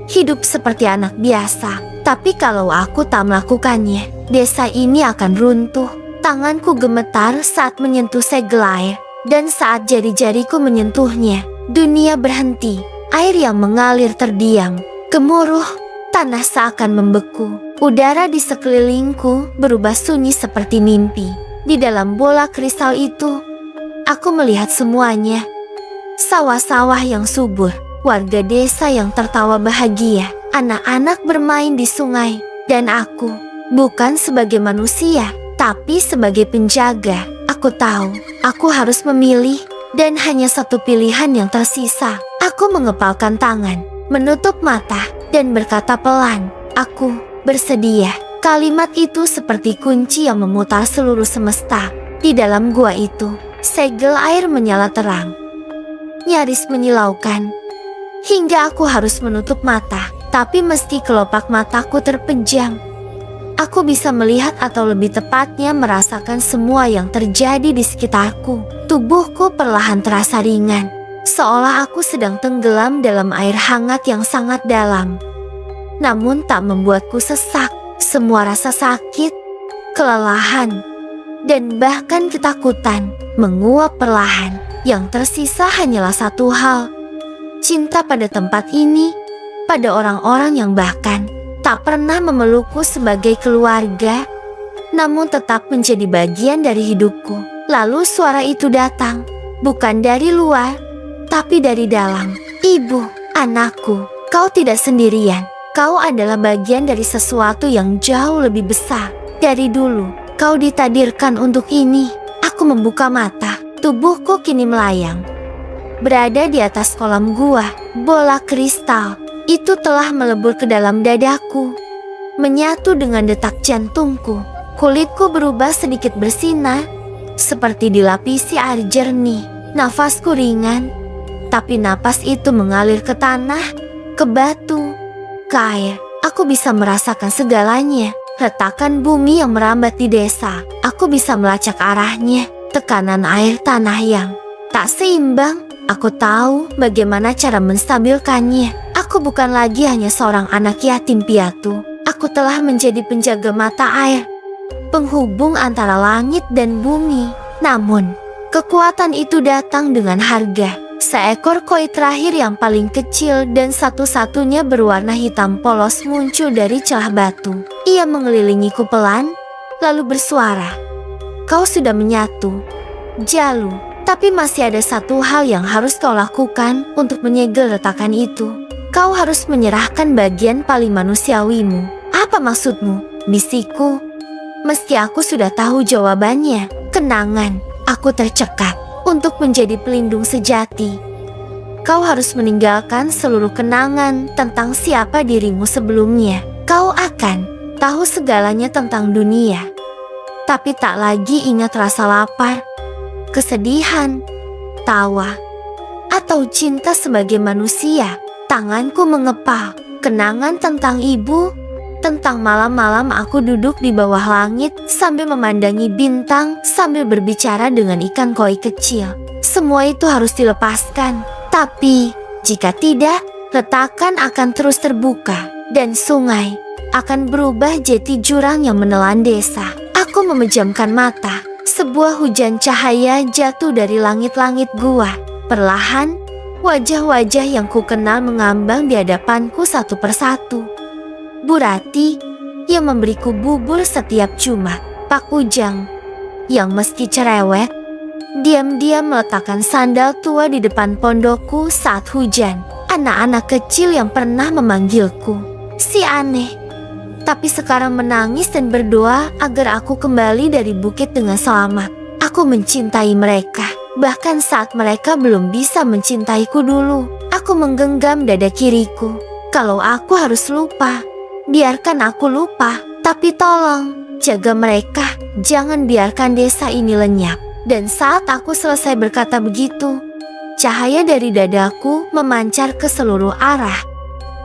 hidup seperti anak biasa. Tapi kalau aku tak melakukannya, desa ini akan runtuh. Tanganku gemetar saat menyentuh segel air, dan saat jari-jariku menyentuhnya, dunia berhenti. Air yang mengalir terdiam, gemuruh, tanah seakan membeku. Udara di sekelilingku berubah sunyi seperti mimpi. Di dalam bola kristal itu, aku melihat semuanya. Sawah-sawah yang subur, warga desa yang tertawa bahagia, anak-anak bermain di sungai, dan aku, bukan sebagai manusia, tapi sebagai penjaga. Aku tahu, aku harus memilih, dan hanya satu pilihan yang tersisa. Aku mengepalkan tangan, menutup mata, dan berkata pelan, aku bersedia. Kalimat itu seperti kunci yang memutar seluruh semesta. Di dalam gua itu, segel air menyala terang, nyaris menyilaukan, hingga aku harus menutup mata. Tapi meski kelopak mataku terpejam, aku bisa melihat atau lebih tepatnya merasakan semua yang terjadi di sekitarku. Tubuhku perlahan terasa ringan, seolah aku sedang tenggelam dalam air hangat yang sangat dalam. Namun tak membuatku sesak. Semua rasa sakit, kelelahan, dan bahkan ketakutan menguap perlahan. Yang tersisa hanyalah satu hal, cinta pada tempat ini, pada orang-orang yang bahkan tak pernah memelukku sebagai keluarga, namun tetap menjadi bagian dari hidupku. Lalu suara itu datang, bukan dari luar, tapi dari dalam. Ibu, anakku, kau tidak sendirian. Kau adalah bagian dari sesuatu yang jauh lebih besar. Dari dulu, kau ditakdirkan untuk ini. Aku membuka mata, tubuhku kini melayang. Berada di atas kolam gua, bola kristal itu telah melebur ke dalam dadaku, menyatu dengan detak jantungku. Kulitku berubah sedikit bersinar, seperti dilapisi air jernih. Nafasku ringan, tapi napas itu mengalir ke tanah, ke batu, ke air. Aku bisa merasakan segalanya. Retakan bumi yang merambat di desa. Aku bisa melacak arahnya. Tekanan air tanah yang tak seimbang. Aku tahu bagaimana cara menstabilkannya. Aku bukan lagi hanya seorang anak yatim piatu. Aku telah menjadi penjaga mata air, penghubung antara langit dan bumi. Namun, kekuatan itu datang dengan harga. Seekor koi terakhir yang paling kecil dan satu-satunya berwarna hitam polos muncul dari celah batu. Ia mengelilingiku pelan, lalu bersuara, "Kau sudah menyatu, Jalu. Tapi masih ada satu hal yang harus kau lakukan untuk menyegel retakan itu. Kau harus menyerahkan bagian paling manusiawimu." "Apa maksudmu?" bisikku. Meski aku sudah tahu jawabannya, kenangan, aku tercekat untuk menjadi pelindung sejati. Kau harus meninggalkan seluruh kenangan tentang siapa dirimu sebelumnya. Kau akan tahu segalanya tentang dunia, tapi tak lagi ingat rasa lapar, kesedihan, tawa, atau cinta sebagai manusia. Tanganku mengepal, kenangan tentang ibu, tentang malam-malam aku duduk di bawah langit sambil memandangi bintang sambil berbicara dengan ikan koi kecil. Semua itu harus dilepaskan, tapi jika tidak, retakan akan terus terbuka dan sungai akan berubah jadi jurang yang menelan desa. Aku memejamkan mata. Sebuah hujan cahaya jatuh dari langit-langit gua. Perlahan, wajah-wajah yang kukenal mengambang di hadapanku satu persatu. Bu Rati yang memberiku bubur setiap Jumat, Pak Ujang yang meski cerewet, diam-diam meletakkan sandal tua di depan pondokku saat hujan. Anak-anak kecil yang pernah memanggilku si aneh, tapi sekarang menangis dan berdoa agar aku kembali dari bukit dengan selamat. Aku mencintai mereka, bahkan saat mereka belum bisa mencintaiku dulu. Aku menggenggam dada kiriku. Kalau aku harus lupa, biarkan aku lupa. Tapi tolong, jaga mereka. Jangan biarkan desa ini lenyap. Dan saat aku selesai berkata begitu, cahaya dari dadaku memancar ke seluruh arah,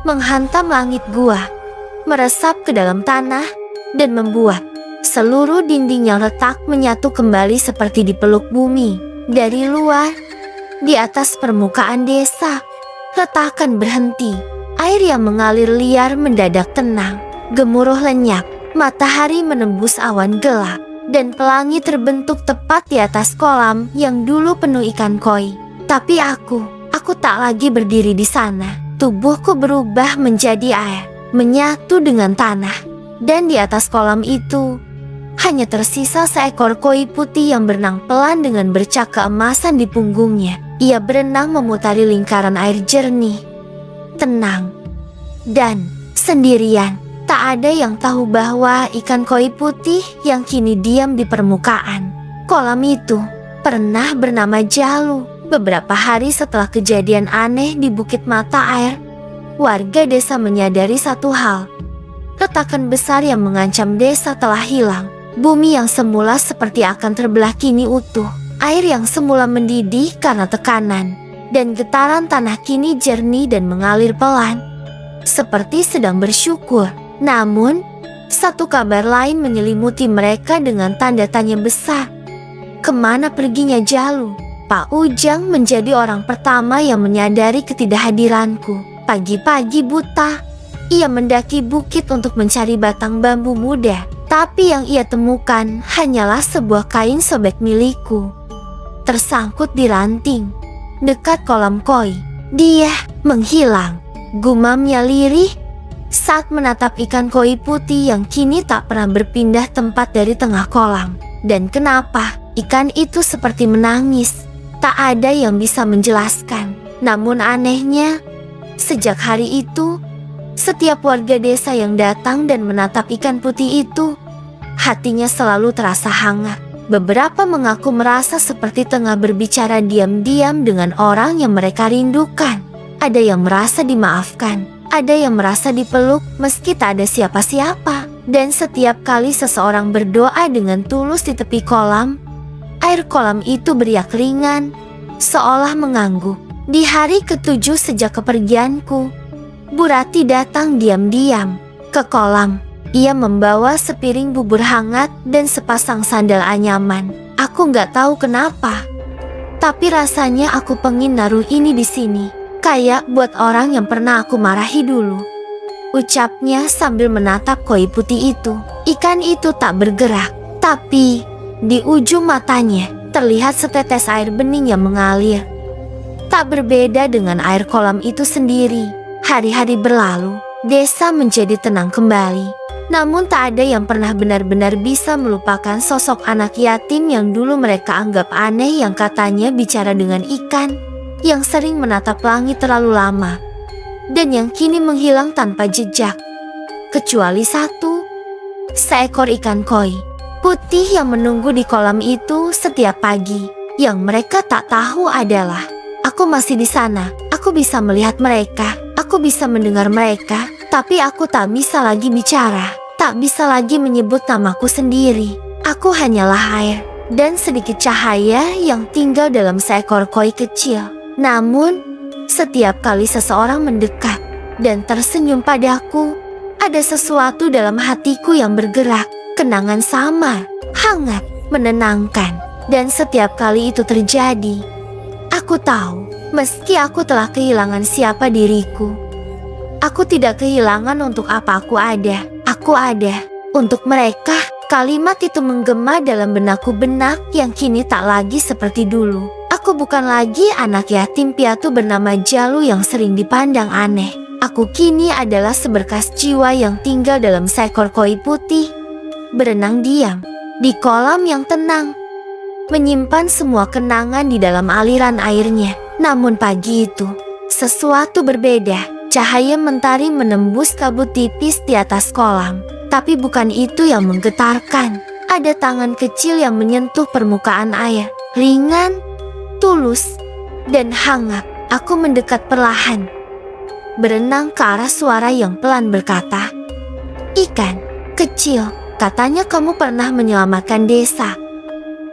menghantam langit gua, meresap ke dalam tanah, dan membuat seluruh dinding yang retak menyatu kembali seperti dipeluk bumi. Dari luar, di atas permukaan desa, retakan berhenti. Air yang mengalir liar mendadak tenang. Gemuruh lenyap, matahari menembus awan gelap, dan pelangi terbentuk tepat di atas kolam yang dulu penuh ikan koi. Tapi aku tak lagi berdiri di sana. Tubuhku berubah menjadi air, menyatu dengan tanah. Dan di atas kolam itu, hanya tersisa seekor koi putih yang berenang pelan dengan bercak keemasan di punggungnya. Ia berenang memutari lingkaran air jernih, tenang, dan sendirian. Tak ada yang tahu bahwa ikan koi putih yang kini diam di permukaan kolam itu pernah bernama Jalu. Beberapa hari setelah kejadian aneh di Bukit Mata Air, warga desa menyadari satu hal. Retakan besar yang mengancam desa telah hilang. Bumi yang semula seperti akan terbelah kini utuh. Air yang semula mendidih karena tekanan dan getaran tanah kini jernih dan mengalir pelan, seperti sedang bersyukur. Namun, satu kabar lain menyelimuti mereka dengan tanda tanya besar. Kemana perginya Jalu? Pak Ujang menjadi orang pertama yang menyadari ketidakhadiranku. Pagi-pagi buta, ia mendaki bukit untuk mencari batang bambu muda. Tapi yang ia temukan hanyalah sebuah kain sobek milikku, tersangkut di ranting dekat kolam koi. Dia menghilang, Gumamnya lirih saat menatap ikan koi putih yang kini tak pernah berpindah tempat dari tengah kolam. Dan kenapa ikan itu seperti menangis? Tak ada yang bisa menjelaskan. Namun anehnya, sejak hari itu, setiap warga desa yang datang dan menatap ikan putih itu, hatinya selalu terasa hangat. Beberapa mengaku merasa seperti tengah berbicara diam-diam dengan orang yang mereka rindukan. Ada yang merasa dimaafkan, ada yang merasa dipeluk meski tak ada siapa-siapa. Dan setiap kali seseorang berdoa dengan tulus di tepi kolam, air kolam itu beriak ringan, seolah mengangguk. Di hari ke-7 sejak kepergianku, Bu Rati datang diam-diam ke kolam. Ia membawa sepiring bubur hangat dan sepasang sandal anyaman. Aku nggak tahu kenapa, tapi rasanya aku pengen naruh ini di sini, kayak buat orang yang pernah aku marahi dulu. Ucapnya sambil menatap koi putih itu. Ikan itu tak bergerak, tapi di ujung matanya terlihat setetes air bening yang mengalir. Tak berbeda dengan air kolam itu sendiri. Hari-hari berlalu, desa menjadi tenang kembali. Namun tak ada yang pernah benar-benar bisa melupakan sosok anak yatim yang dulu mereka anggap aneh, yang katanya bicara dengan ikan, yang sering menatap langit terlalu lama, dan yang kini menghilang tanpa jejak. Kecuali satu, seekor ikan koi putih yang menunggu di kolam itu setiap pagi. Yang mereka tak tahu adalah, aku masih di sana. Aku bisa melihat mereka, aku bisa mendengar mereka, tapi aku tak bisa lagi bicara, tak bisa lagi menyebut namaku sendiri. Aku hanyalah air dan sedikit cahaya yang tinggal dalam seekor koi kecil. Namun, setiap kali seseorang mendekat dan tersenyum padaku, ada sesuatu dalam hatiku yang bergerak. Kenangan samar, hangat, menenangkan. Dan setiap kali itu terjadi, aku tahu, meski aku telah kehilangan siapa diriku, aku tidak kehilangan untuk apa aku ada. Aku ada untuk mereka. Kalimat itu menggema dalam benakku, benak yang kini tak lagi seperti dulu. Aku bukan lagi anak yatim piatu bernama Jalu yang sering dipandang aneh. Aku kini adalah seberkas jiwa yang tinggal dalam seekor koi putih, berenang diam di kolam yang tenang, menyimpan semua kenangan di dalam aliran airnya. Namun pagi itu, sesuatu berbeda. Cahaya mentari menembus kabut tipis di atas kolam. Tapi bukan itu yang menggetarkan. Ada tangan kecil yang menyentuh permukaan air. Ringan, tulus, dan hangat. Aku mendekat perlahan, berenang ke arah suara yang pelan berkata, "Ikan kecil, katanya kamu pernah menyelamatkan desa."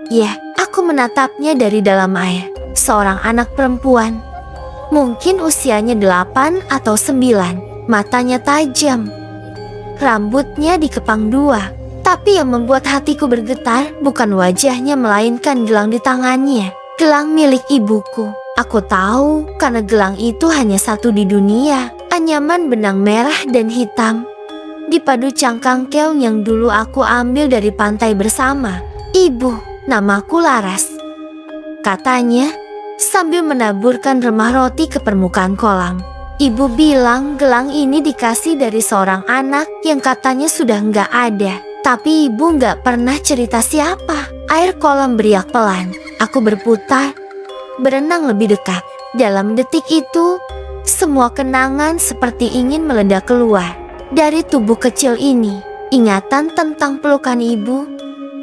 Ya, aku menatapnya dari dalam air. Seorang anak perempuan, mungkin usianya 8 atau 9, matanya tajam, rambutnya dikepang 2. Tapi yang membuat hatiku bergetar bukan wajahnya, melainkan gelang di tangannya. Gelang milik ibuku. Aku tahu karena gelang itu hanya satu di dunia. Anyaman benang merah dan hitam, dipadu cangkang keong yang dulu aku ambil dari pantai bersama. "Ibu, namaku Laras," katanya sambil menaburkan remah roti ke permukaan kolam. Ibu bilang gelang ini dikasih dari seorang anak yang katanya sudah nggak ada. Tapi ibu nggak pernah cerita siapa. Air kolam beriak pelan. Aku berputar, berenang lebih dekat. Dalam detik itu, semua kenangan seperti ingin meledak keluar dari tubuh kecil ini. Ingatan tentang pelukan ibu,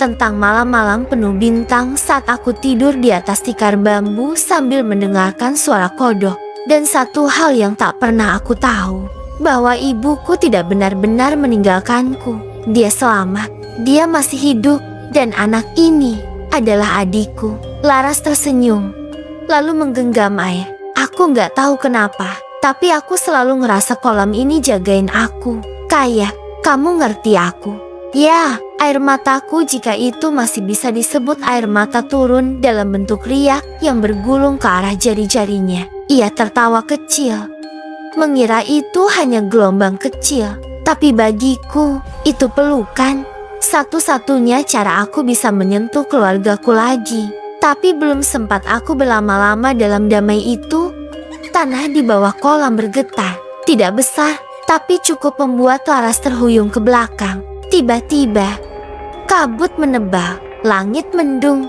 tentang malam-malam penuh bintang saat aku tidur di atas tikar bambu sambil mendengarkan suara kodok. Dan satu hal yang tak pernah aku tahu, bahwa ibuku tidak benar-benar meninggalkanku. Dia selamat, dia masih hidup, dan anak ini adalah adikku. Laras tersenyum, lalu menggenggam air. Aku nggak tahu kenapa, tapi aku selalu ngerasa kolam ini jagain aku. Kayak kamu ngerti aku. Ya, air mataku, jika itu masih bisa disebut air mata, turun dalam bentuk riak yang bergulung ke arah jari-jarinya. Ia tertawa kecil, mengira itu hanya gelombang kecil. Tapi bagiku, itu pelukan. Satu-satunya cara aku bisa menyentuh keluargaku lagi. Tapi belum sempat aku berlama-lama dalam damai itu, tanah di bawah kolam bergetar. Tidak besar, tapi cukup membuat Laras terhuyung ke belakang. Tiba-tiba, kabut menebal, langit mendung,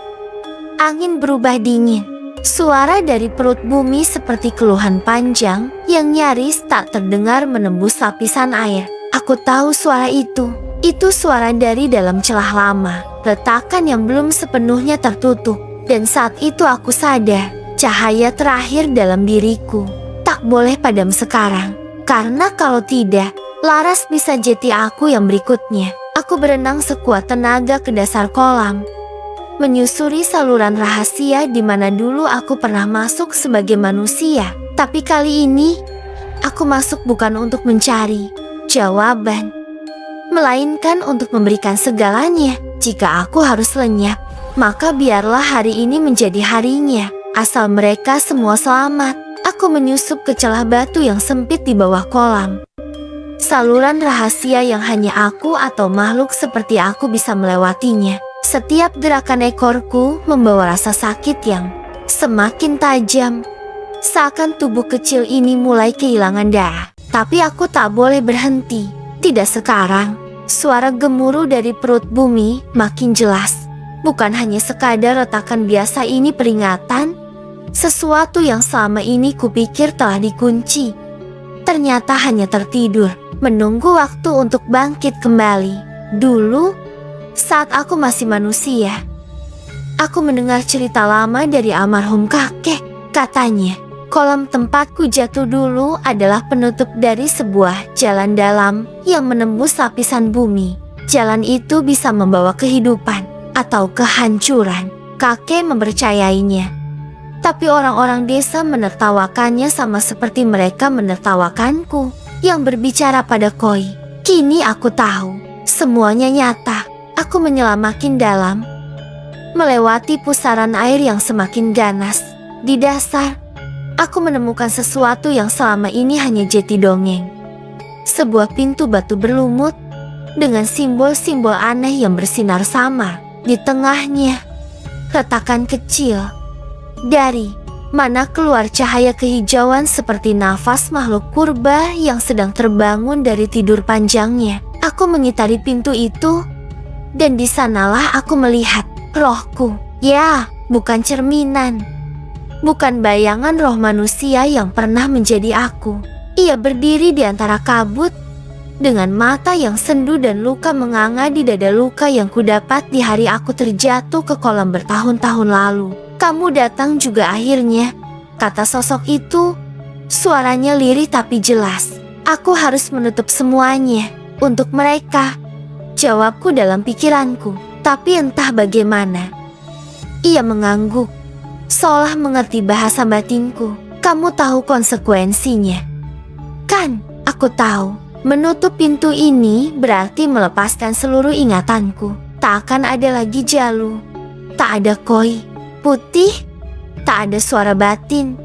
angin berubah dingin. Suara dari perut bumi seperti keluhan panjang yang nyaris tak terdengar menembus lapisan air. Aku tahu suara itu. Itu suara dari dalam celah lama, retakan yang belum sepenuhnya tertutup. Dan saat itu aku sadar, cahaya terakhir dalam diriku tak boleh padam sekarang. Karena kalau tidak, Laras bisa jadi aku yang berikutnya. Aku berenang sekuat tenaga ke dasar kolam, menyusuri saluran rahasia di mana dulu aku pernah masuk sebagai manusia. Tapi kali ini, aku masuk bukan untuk mencari jawaban, melainkan untuk memberikan segalanya. Jika aku harus lenyap, maka biarlah hari ini menjadi harinya. Asal mereka semua selamat. Aku menyusup ke celah batu yang sempit di bawah kolam. Saluran rahasia yang hanya aku atau makhluk seperti aku bisa melewatinya. Setiap gerakan ekorku membawa rasa sakit yang semakin tajam. Seakan tubuh kecil ini mulai kehilangan darah. Tapi aku tak boleh berhenti. Tidak sekarang. Suara gemuruh dari perut bumi makin jelas. Bukan hanya sekadar retakan biasa, ini peringatan. Sesuatu yang selama ini kupikir telah dikunci, ternyata hanya tertidur, menunggu waktu untuk bangkit kembali. Dulu, saat aku masih manusia, aku mendengar cerita lama dari almarhum kakek. Katanya, kolam tempatku jatuh dulu adalah penutup dari sebuah jalan dalam yang menembus lapisan bumi. Jalan itu bisa membawa kehidupan atau kehancuran. Kakek mempercayainya. Tapi orang-orang desa menertawakannya sama seperti mereka menertawakanku yang berbicara pada koi. Kini aku tahu, semuanya nyata. Aku menyelam makin dalam, melewati pusaran air yang semakin ganas. Di dasar, aku menemukan sesuatu yang selama ini hanya jadi dongeng. Sebuah pintu batu berlumut dengan simbol-simbol aneh yang bersinar samar. Di tengahnya, retakan kecil dari mana keluar cahaya kehijauan seperti nafas makhluk purba yang sedang terbangun dari tidur panjangnya. Aku mengitari pintu itu, dan di sanalah aku melihat rohku. Ya, bukan cerminan, bukan bayangan roh manusia yang pernah menjadi aku. Ia berdiri di antara kabut, dengan mata yang sendu dan luka menganga di dada, luka yang kudapat di hari aku terjatuh ke kolam bertahun-tahun lalu. Kamu datang juga akhirnya, kata sosok itu. Suaranya lirih tapi jelas. Aku harus menutup semuanya untuk mereka, jawabku dalam pikiranku. Tapi entah bagaimana, ia mengangguk, seolah mengerti bahasa batinku. Kamu tahu konsekuensinya, kan? Aku tahu. Menutup pintu ini berarti melepaskan seluruh ingatanku. Tak akan ada lagi Jalu, tak ada koi putih, tak ada suara batin,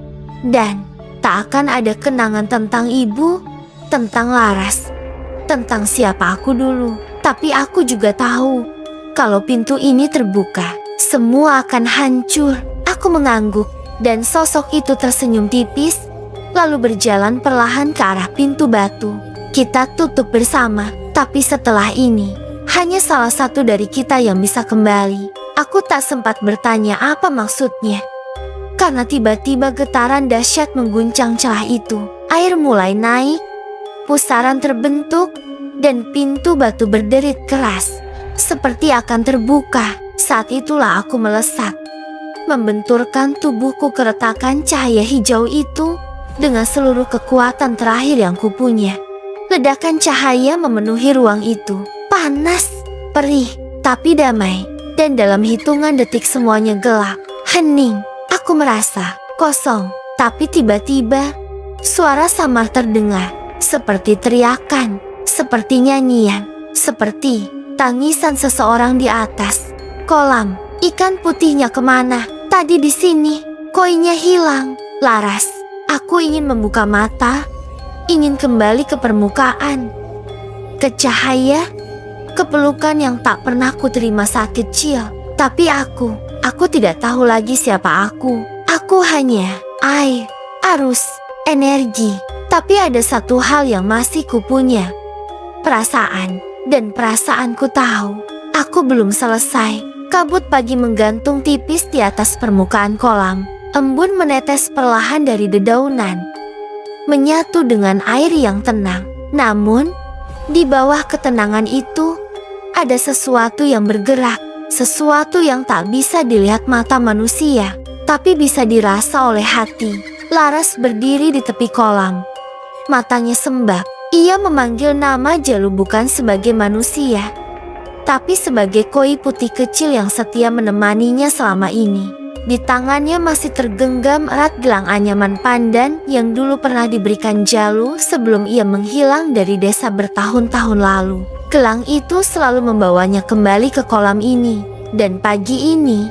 dan tak akan ada kenangan tentang ibu, tentang Laras, tentang siapa aku dulu. Tapi aku juga tahu, kalau pintu ini terbuka, semua akan hancur. Aku mengangguk, dan sosok itu tersenyum tipis, lalu berjalan perlahan ke arah pintu batu. Kita tutup bersama, tapi setelah ini, hanya salah satu dari kita yang bisa kembali. Aku tak sempat bertanya apa maksudnya, karena tiba-tiba getaran dahsyat mengguncang celah itu. Air mulai naik, pusaran terbentuk, dan pintu batu berderit keras, seperti akan terbuka. Saat itulah aku melesat, membenturkan tubuhku ke retakan cahaya hijau itu dengan seluruh kekuatan terakhir yang kupunya. Ledakan cahaya memenuhi ruang itu, panas, perih, tapi damai. Dan dalam hitungan detik semuanya gelap, hening. Aku merasa kosong. Tapi tiba-tiba, suara samar terdengar, seperti teriakan, seperti nyanyian, seperti tangisan seseorang di atas kolam. Ikan putihnya kemana? Tadi di sini, koinnya hilang. Laras, aku ingin membuka mata, ingin kembali ke permukaan, ke cahaya, ke pelukan yang tak pernah ku terima saat kecil. Tapi aku tidak tahu lagi siapa aku. Aku hanya air, arus, energi. Tapi ada satu hal yang masih kupunya. Perasaan. Dan perasaanku tahu, aku belum selesai. Kabut pagi menggantung tipis di atas permukaan kolam. Embun menetes perlahan dari dedaunan, menyatu dengan air yang tenang. Namun, di bawah ketenangan itu, ada sesuatu yang bergerak. Sesuatu yang tak bisa dilihat mata manusia, tapi bisa dirasa oleh hati. Laras berdiri di tepi kolam. Matanya sembab. Ia memanggil nama Jalu bukan sebagai manusia, tapi sebagai koi putih kecil yang setia menemaninya selama ini. Di tangannya masih tergenggam erat gelang anyaman pandan yang dulu pernah diberikan Jalu sebelum ia menghilang dari desa bertahun-tahun lalu. Gelang itu selalu membawanya kembali ke kolam ini, dan pagi ini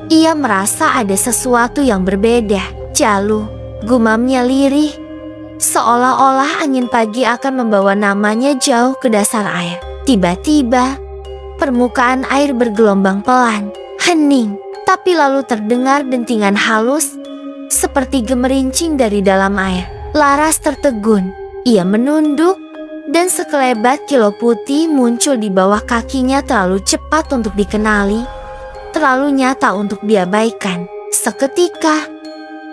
ia merasa ada sesuatu yang berbeda. Jalu, gumamnya lirih, seolah-olah angin pagi akan membawa namanya jauh ke dasar air. Tiba-tiba, permukaan air bergelombang pelan, hening, tapi lalu terdengar dentingan halus, seperti gemerincing dari dalam air. Laras tertegun. Ia menunduk, dan sekelebat kilau putih muncul di bawah kakinya terlalu cepat untuk dikenali, terlalu nyata untuk diabaikan. Seketika,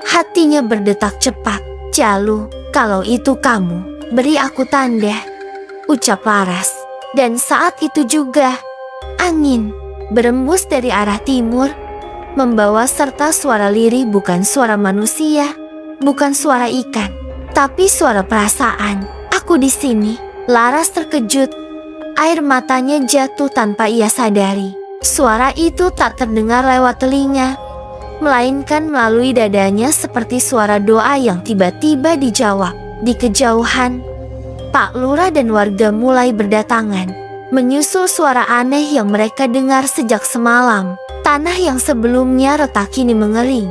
hatinya berdetak cepat. Jalu, kalau itu kamu, beri aku tanda, ucap Laras. Dan saat itu juga, angin berembus dari arah timur, membawa serta suara lirih, bukan suara manusia, bukan suara ikan, tapi suara perasaan. Aku di sini. Laras terkejut. Air matanya jatuh tanpa ia sadari. Suara itu tak terdengar lewat telinga, melainkan melalui dadanya seperti suara doa yang tiba-tiba dijawab. Di kejauhan, Pak Lurah dan warga mulai berdatangan, menyusul suara aneh yang mereka dengar sejak semalam. Tanah yang sebelumnya retak kini mengering.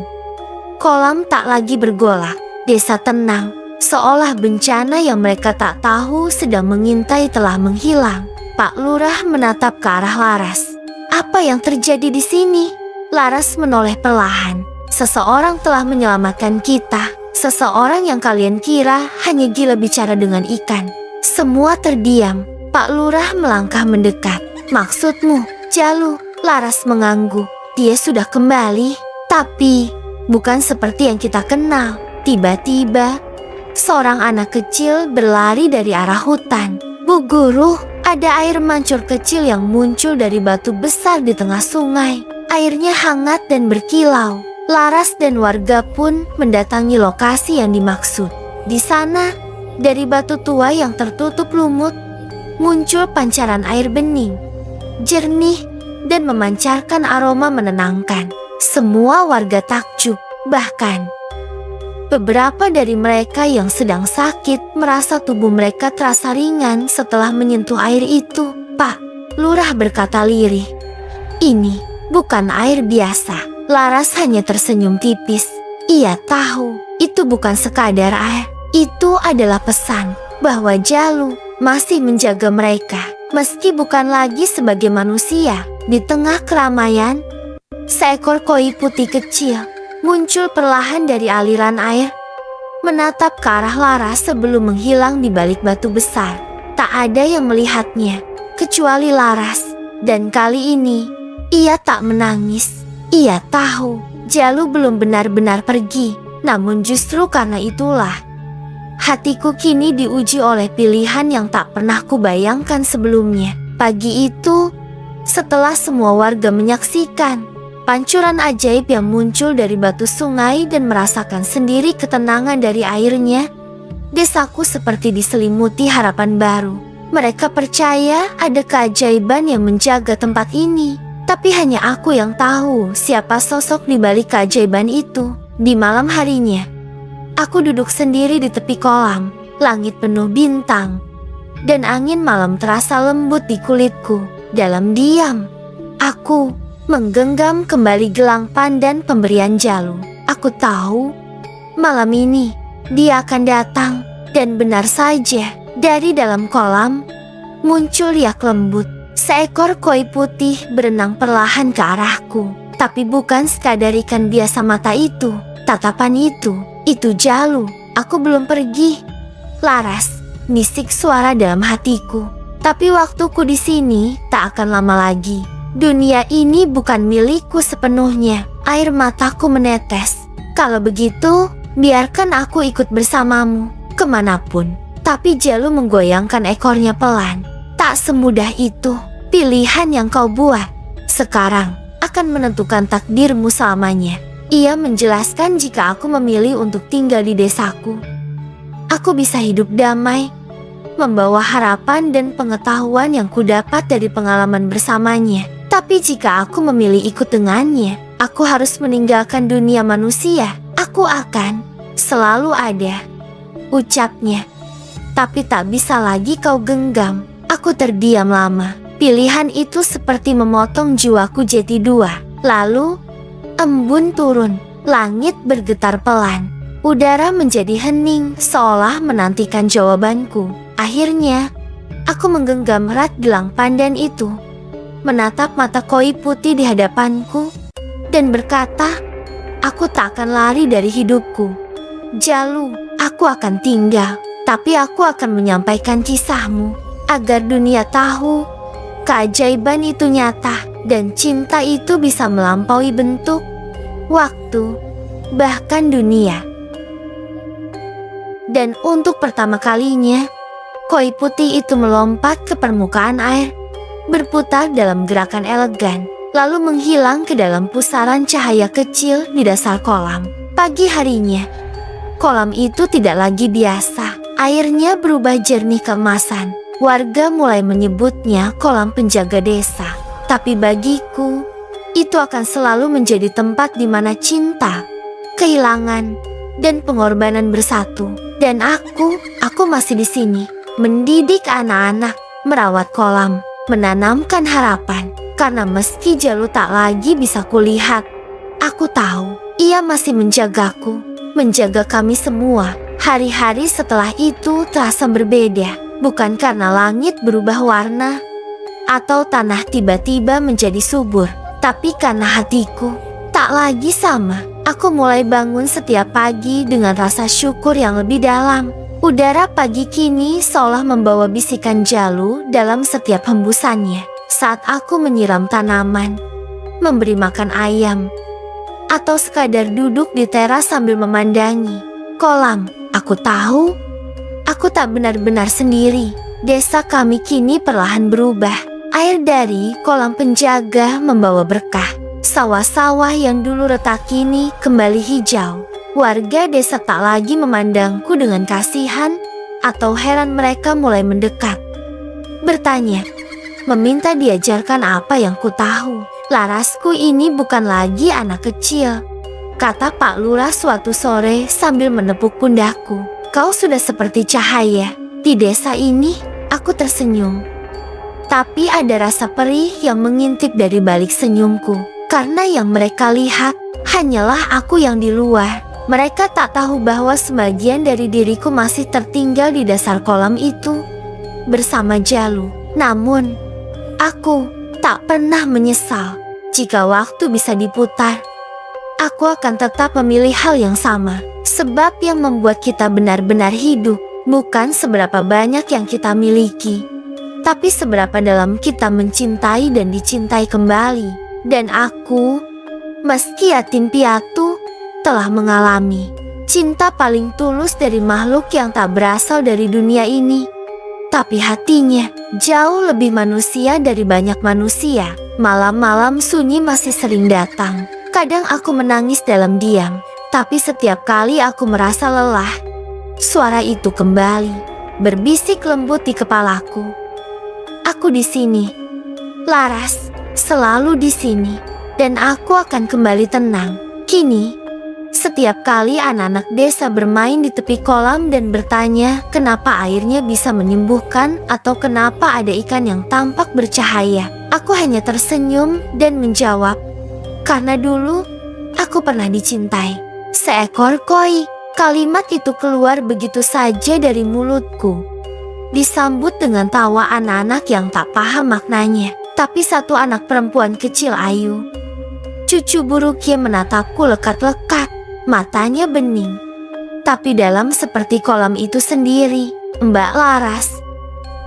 Kolam tak lagi bergolak. Desa tenang, seolah bencana yang mereka tak tahu sedang mengintai telah menghilang. Pak Lurah menatap ke arah Laras. Apa yang terjadi di sini? Laras menoleh perlahan. Seseorang telah menyelamatkan kita. Seseorang yang kalian kira hanya gila bicara dengan ikan. Semua terdiam. Pak Lurah melangkah mendekat. Maksudmu, Jalu? Laras mengangguk. Dia sudah kembali, tapi bukan seperti yang kita kenal. Tiba-tiba, seorang anak kecil berlari dari arah hutan. Bu Guru, ada air mancur kecil yang muncul dari batu besar di tengah sungai. Airnya hangat dan berkilau. Laras dan warga pun mendatangi lokasi yang dimaksud. Di sana, dari batu tua yang tertutup lumut, muncul pancaran air bening, jernih, dan memancarkan aroma menenangkan. Semua warga takjub, bahkan beberapa dari mereka yang sedang sakit merasa tubuh mereka terasa ringan setelah menyentuh air itu. Pak Lurah berkata lirih, ini bukan air biasa. Laras hanya tersenyum tipis. Ia tahu itu bukan sekadar air. Itu adalah pesan bahwa Jalu masih menjaga mereka, meski bukan lagi sebagai manusia. Di tengah keramaian, seekor koi putih kecil muncul perlahan dari aliran air, menatap ke arah Laras sebelum menghilang di balik batu besar. Tak ada yang melihatnya, kecuali Laras. Dan kali ini, ia tak menangis. Ia tahu Jalu belum benar-benar pergi. Namun justru karena itulah, hatiku kini diuji oleh pilihan yang tak pernah kubayangkan sebelumnya. Pagi itu, setelah semua warga menyaksikan pancuran ajaib yang muncul dari batu sungai dan merasakan sendiri ketenangan dari airnya, desaku seperti diselimuti harapan baru. Mereka percaya ada keajaiban yang menjaga tempat ini, tapi hanya aku yang tahu siapa sosok di balik keajaiban itu. Di malam harinya, aku duduk sendiri di tepi kolam. Langit penuh bintang, dan angin malam terasa lembut di kulitku. Dalam diam, aku menggenggam kembali gelang pandan pemberian Jalu. Aku tahu malam ini dia akan datang. Dan benar saja, dari dalam kolam muncul riak lembut. Seekor koi putih berenang perlahan ke arahku. Tapi bukan sekadar ikan biasa mata itu. Tatapan itu Jalu. Aku belum pergi. Laras, bisik suara dalam hatiku. Tapi waktuku di sini tak akan lama lagi. Dunia ini bukan milikku sepenuhnya. Air mataku menetes. Kalau begitu, biarkan aku ikut bersamamu kemanapun. Tapi Jalu menggoyangkan ekornya pelan. Tak semudah itu. Pilihan yang kau buat sekarang akan menentukan takdirmu selamanya. Ia menjelaskan jika aku memilih untuk tinggal di desaku, aku bisa hidup damai, membawa harapan dan pengetahuan yang kudapat dari pengalaman bersamanya. Tapi jika aku memilih ikut dengannya, aku harus meninggalkan dunia manusia. Aku akan selalu ada, ucapnya. Tapi tak bisa lagi kau genggam. Aku terdiam lama. Pilihan itu seperti memotong jiwaku jadi dua. Lalu, embun turun. Langit bergetar pelan. Udara menjadi hening seolah menantikan jawabanku. Akhirnya, aku menggenggam erat gelang pandan itu, menatap mata koi putih di hadapanku, dan berkata, aku tak akan lari dari hidupku. Jalu, aku akan tinggal, tapi aku akan menyampaikan kisahmu, agar dunia tahu, keajaiban itu nyata, dan cinta itu bisa melampaui bentuk, waktu, bahkan dunia. Dan untuk pertama kalinya, koi putih itu melompat ke permukaan air, berputar dalam gerakan elegan, lalu menghilang ke dalam pusaran cahaya kecil di dasar kolam. Pagi harinya, kolam itu tidak lagi biasa. Airnya berubah jernih keemasan. Warga mulai menyebutnya kolam penjaga desa. Tapi bagiku, itu akan selalu menjadi tempat di mana cinta, kehilangan, dan pengorbanan bersatu. Dan aku masih di sini. Mendidik anak-anak, merawat kolam, menanamkan harapan. Karena meski Jalu tak lagi bisa kulihat, aku tahu ia masih menjagaku, menjaga kami semua. Hari-hari setelah itu terasa berbeda, bukan karena langit berubah warna atau tanah tiba-tiba menjadi subur, tapi karena hatiku tak lagi sama. Aku mulai bangun setiap pagi dengan rasa syukur yang lebih dalam. Udara pagi kini seolah membawa bisikan Jalu dalam setiap hembusannya. Saat aku menyiram tanaman, memberi makan ayam, atau sekadar duduk di teras sambil memandangi kolam, aku tahu aku tak benar-benar sendiri. Desa kami kini perlahan berubah. Air dari kolam penjaga membawa berkah. Sawah-sawah yang dulu retak kini kembali hijau. Warga desa tak lagi memandangku dengan kasihan atau heran. Mereka mulai mendekat, bertanya, meminta diajarkan apa yang ku tahu. Larasku ini bukan lagi anak kecil, kata Pak Lurah suatu sore sambil menepuk pundakku. Kau sudah seperti cahaya di desa ini. Aku tersenyum, tapi ada rasa perih yang mengintip dari balik senyumku. Karena yang mereka lihat hanyalah aku yang di luar. Mereka tak tahu bahwa sebagian dari diriku masih tertinggal di dasar kolam itu bersama Jalu. Namun, aku tak pernah menyesal. Jika waktu bisa diputar, aku akan tetap memilih hal yang sama. Sebab yang membuat kita benar-benar hidup bukan seberapa banyak yang kita miliki, tapi seberapa dalam kita mencintai dan dicintai kembali. Dan aku, meski yatim piatu, telah mengalami cinta paling tulus dari makhluk yang tak berasal dari dunia ini. Tapi hatinya jauh lebih manusia dari banyak manusia. Malam-malam sunyi masih sering datang. Kadang aku menangis dalam diam. Tapi setiap kali aku merasa lelah, suara itu kembali berbisik lembut di kepalaku. Aku di sini, Laras, selalu di sini. Dan aku akan kembali tenang. Kini, setiap kali anak-anak desa bermain di tepi kolam dan bertanya kenapa airnya bisa menyembuhkan atau kenapa ada ikan yang tampak bercahaya, aku hanya tersenyum dan menjawab, karena dulu aku pernah dicintai. Seekor koi. Kalimat itu keluar begitu saja dari mulutku, disambut dengan tawa anak-anak yang tak paham maknanya. Tapi satu anak perempuan kecil ayu, cucu buruknya, menatapku lekat-lekat. Matanya bening, tapi dalam seperti kolam itu sendiri. Mbak Laras,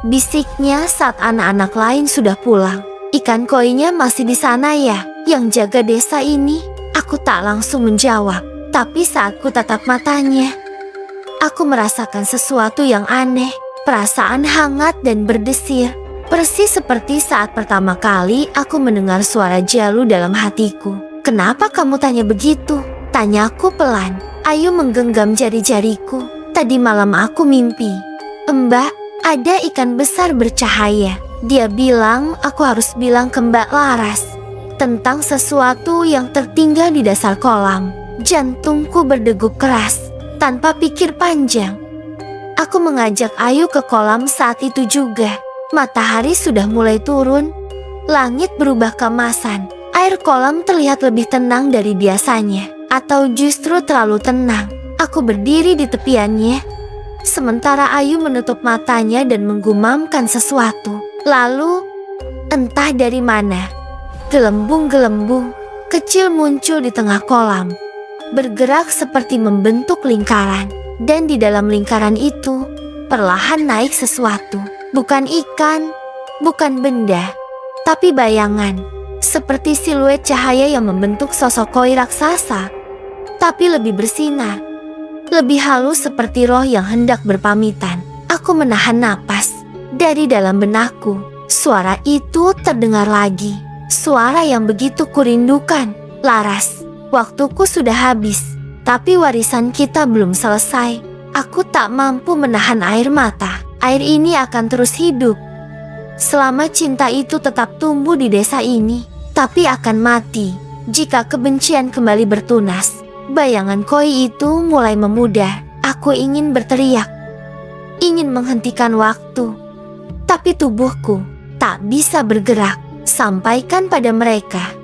bisiknya saat anak-anak lain sudah pulang. Ikan koinya masih di sana ya, yang jaga desa ini? Aku tak langsung menjawab, tapi saat ku tatap matanya, aku merasakan sesuatu yang aneh, perasaan hangat dan berdesir. Persis seperti saat pertama kali aku mendengar suara Jalu dalam hatiku. Kenapa kamu tanya begitu? Tanyaku pelan. Ayu menggenggam jari-jariku. Tadi malam aku mimpi. Mbak, ada ikan besar bercahaya. Dia bilang aku harus bilang ke Mbak Laras tentang sesuatu yang tertinggal di dasar kolam. Jantungku berdegup keras. Tanpa pikir panjang, aku mengajak Ayu ke kolam saat itu juga. Matahari sudah mulai turun, langit berubah keemasan. Air kolam terlihat lebih tenang dari biasanya, atau justru terlalu tenang. Aku berdiri di tepiannya, sementara Ayu menutup matanya dan menggumamkan sesuatu. Lalu, entah dari mana, gelembung-gelembung kecil muncul di tengah kolam, bergerak seperti membentuk lingkaran. Dan di dalam lingkaran itu, perlahan naik sesuatu. Bukan ikan, bukan benda, tapi bayangan. Seperti siluet cahaya yang membentuk sosok koi raksasa, tapi lebih bersinar, lebih halus seperti roh yang hendak berpamitan. Aku menahan napas. Dari dalam benakku, suara itu terdengar lagi. Suara yang begitu kurindukan. Laras, waktuku sudah habis, tapi warisan kita belum selesai. Aku tak mampu menahan air mata. Air ini akan terus hidup selama cinta itu tetap tumbuh di desa ini, tapi akan mati jika kebencian kembali bertunas. Bayangan koi itu mulai memudar. Aku ingin berteriak, ingin menghentikan waktu, tapi tubuhku tak bisa bergerak. Sampaikan pada mereka,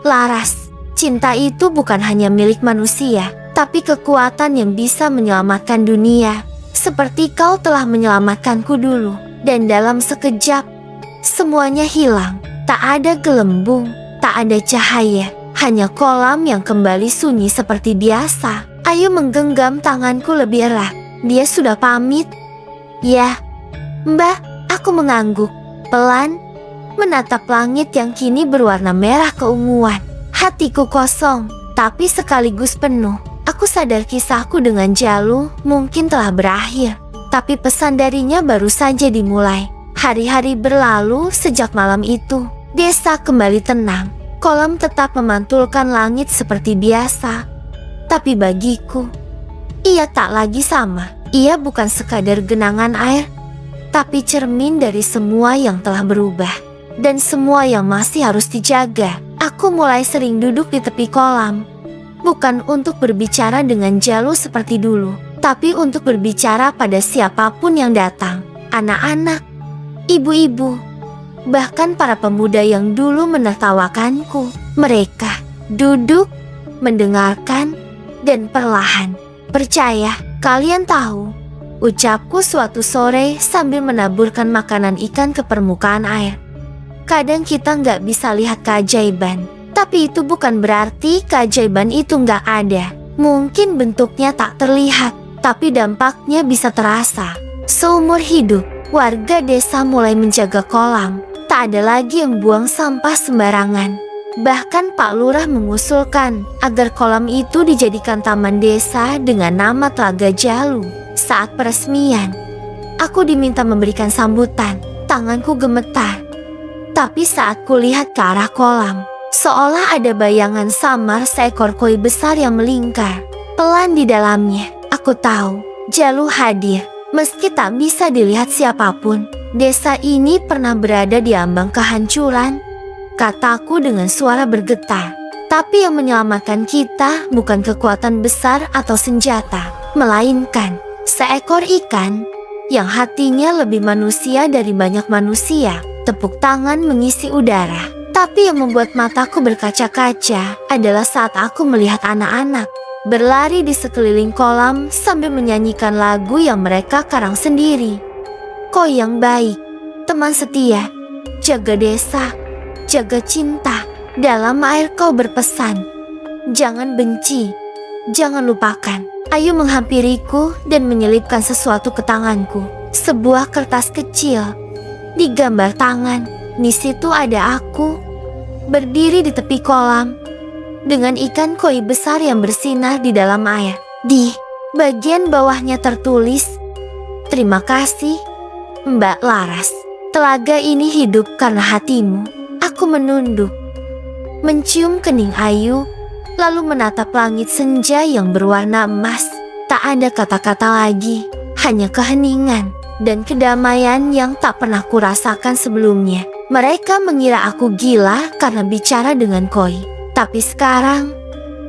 Laras, cinta itu bukan hanya milik manusia, tapi kekuatan yang bisa menyelamatkan dunia. Seperti kau telah menyelamatkanku dulu. Dan dalam sekejap, semuanya hilang. Tak ada gelembung, tak ada cahaya, hanya kolam yang kembali sunyi seperti biasa. Ayu menggenggam tanganku lebih erat. Dia sudah pamit? Ya, Mbak, aku mengangguk. Pelan, menatap langit yang kini berwarna merah keunguan. Hatiku kosong, tapi sekaligus penuh. Aku sadar kisahku dengan Jalu mungkin telah berakhir, tapi pesan darinya baru saja dimulai. Hari-hari berlalu sejak malam itu. Desa kembali tenang. Kolam tetap memantulkan langit seperti biasa. Tapi bagiku, ia tak lagi sama. Ia bukan sekadar genangan air, tapi cermin dari semua yang telah berubah. Dan semua yang masih harus dijaga. Aku mulai sering duduk di tepi kolam. Bukan untuk berbicara dengan Jalu seperti dulu, tapi untuk berbicara pada siapapun yang datang. Anak-anak, ibu-ibu, bahkan para pemuda yang dulu menertawakanku. Mereka duduk, mendengarkan, dan perlahan percaya. Kalian tahu, ucapku suatu sore sambil menaburkan makanan ikan ke permukaan air. Kadang kita nggak bisa lihat keajaiban, tapi itu bukan berarti keajaiban itu nggak ada. Mungkin bentuknya tak terlihat, tapi dampaknya bisa terasa. Seumur hidup, warga desa mulai menjaga kolam. Tak ada lagi yang buang sampah sembarangan. Bahkan Pak Lurah mengusulkan agar kolam itu dijadikan taman desa dengan nama Telaga Jalu. Saat peresmian, aku diminta memberikan sambutan. Tanganku gemetar. Tapi saat kulihat ke arah kolam, seolah ada bayangan samar seekor koi besar yang melingkar pelan di dalamnya. Aku tahu Jalu hadir, meski tak bisa dilihat siapapun. Desa ini pernah berada di ambang kehancuran, kataku dengan suara bergetar. Tapi yang menyelamatkan kita bukan kekuatan besar atau senjata, melainkan seekor ikan yang hatinya lebih manusia dari banyak manusia. Tepuk tangan mengisi udara. Tapi yang membuat mataku berkaca-kaca adalah saat aku melihat anak-anak berlari di sekeliling kolam sambil menyanyikan lagu yang mereka karang sendiri. Koi yang baik, teman setia, jaga desa, jaga cinta. Dalam air kau berpesan, jangan benci, Jangan lupakan. Ayu menghampiriku dan menyelipkan sesuatu ke tanganku. Sebuah kertas kecil. Digambar tangan. Di situ ada aku. Berdiri di tepi kolam. Dengan ikan koi besar yang bersinar di dalam air. Di bagian bawahnya tertulis, "Terima kasih, Mbak Laras. Telaga ini hidup karena hatimu." Aku menunduk. Mencium kening Ayu. Lalu menatap langit senja yang berwarna emas. Tak ada kata-kata lagi, hanya keheningan dan kedamaian yang tak pernah kurasakan sebelumnya. Mereka mengira aku gila karena bicara dengan koi. Tapi sekarang,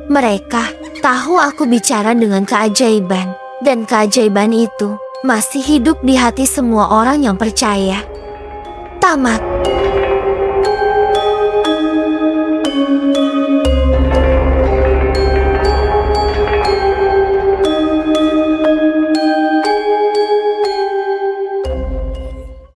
mereka tahu aku bicara dengan keajaiban. Dan keajaiban itu masih hidup di hati semua orang yang percaya. Tamat.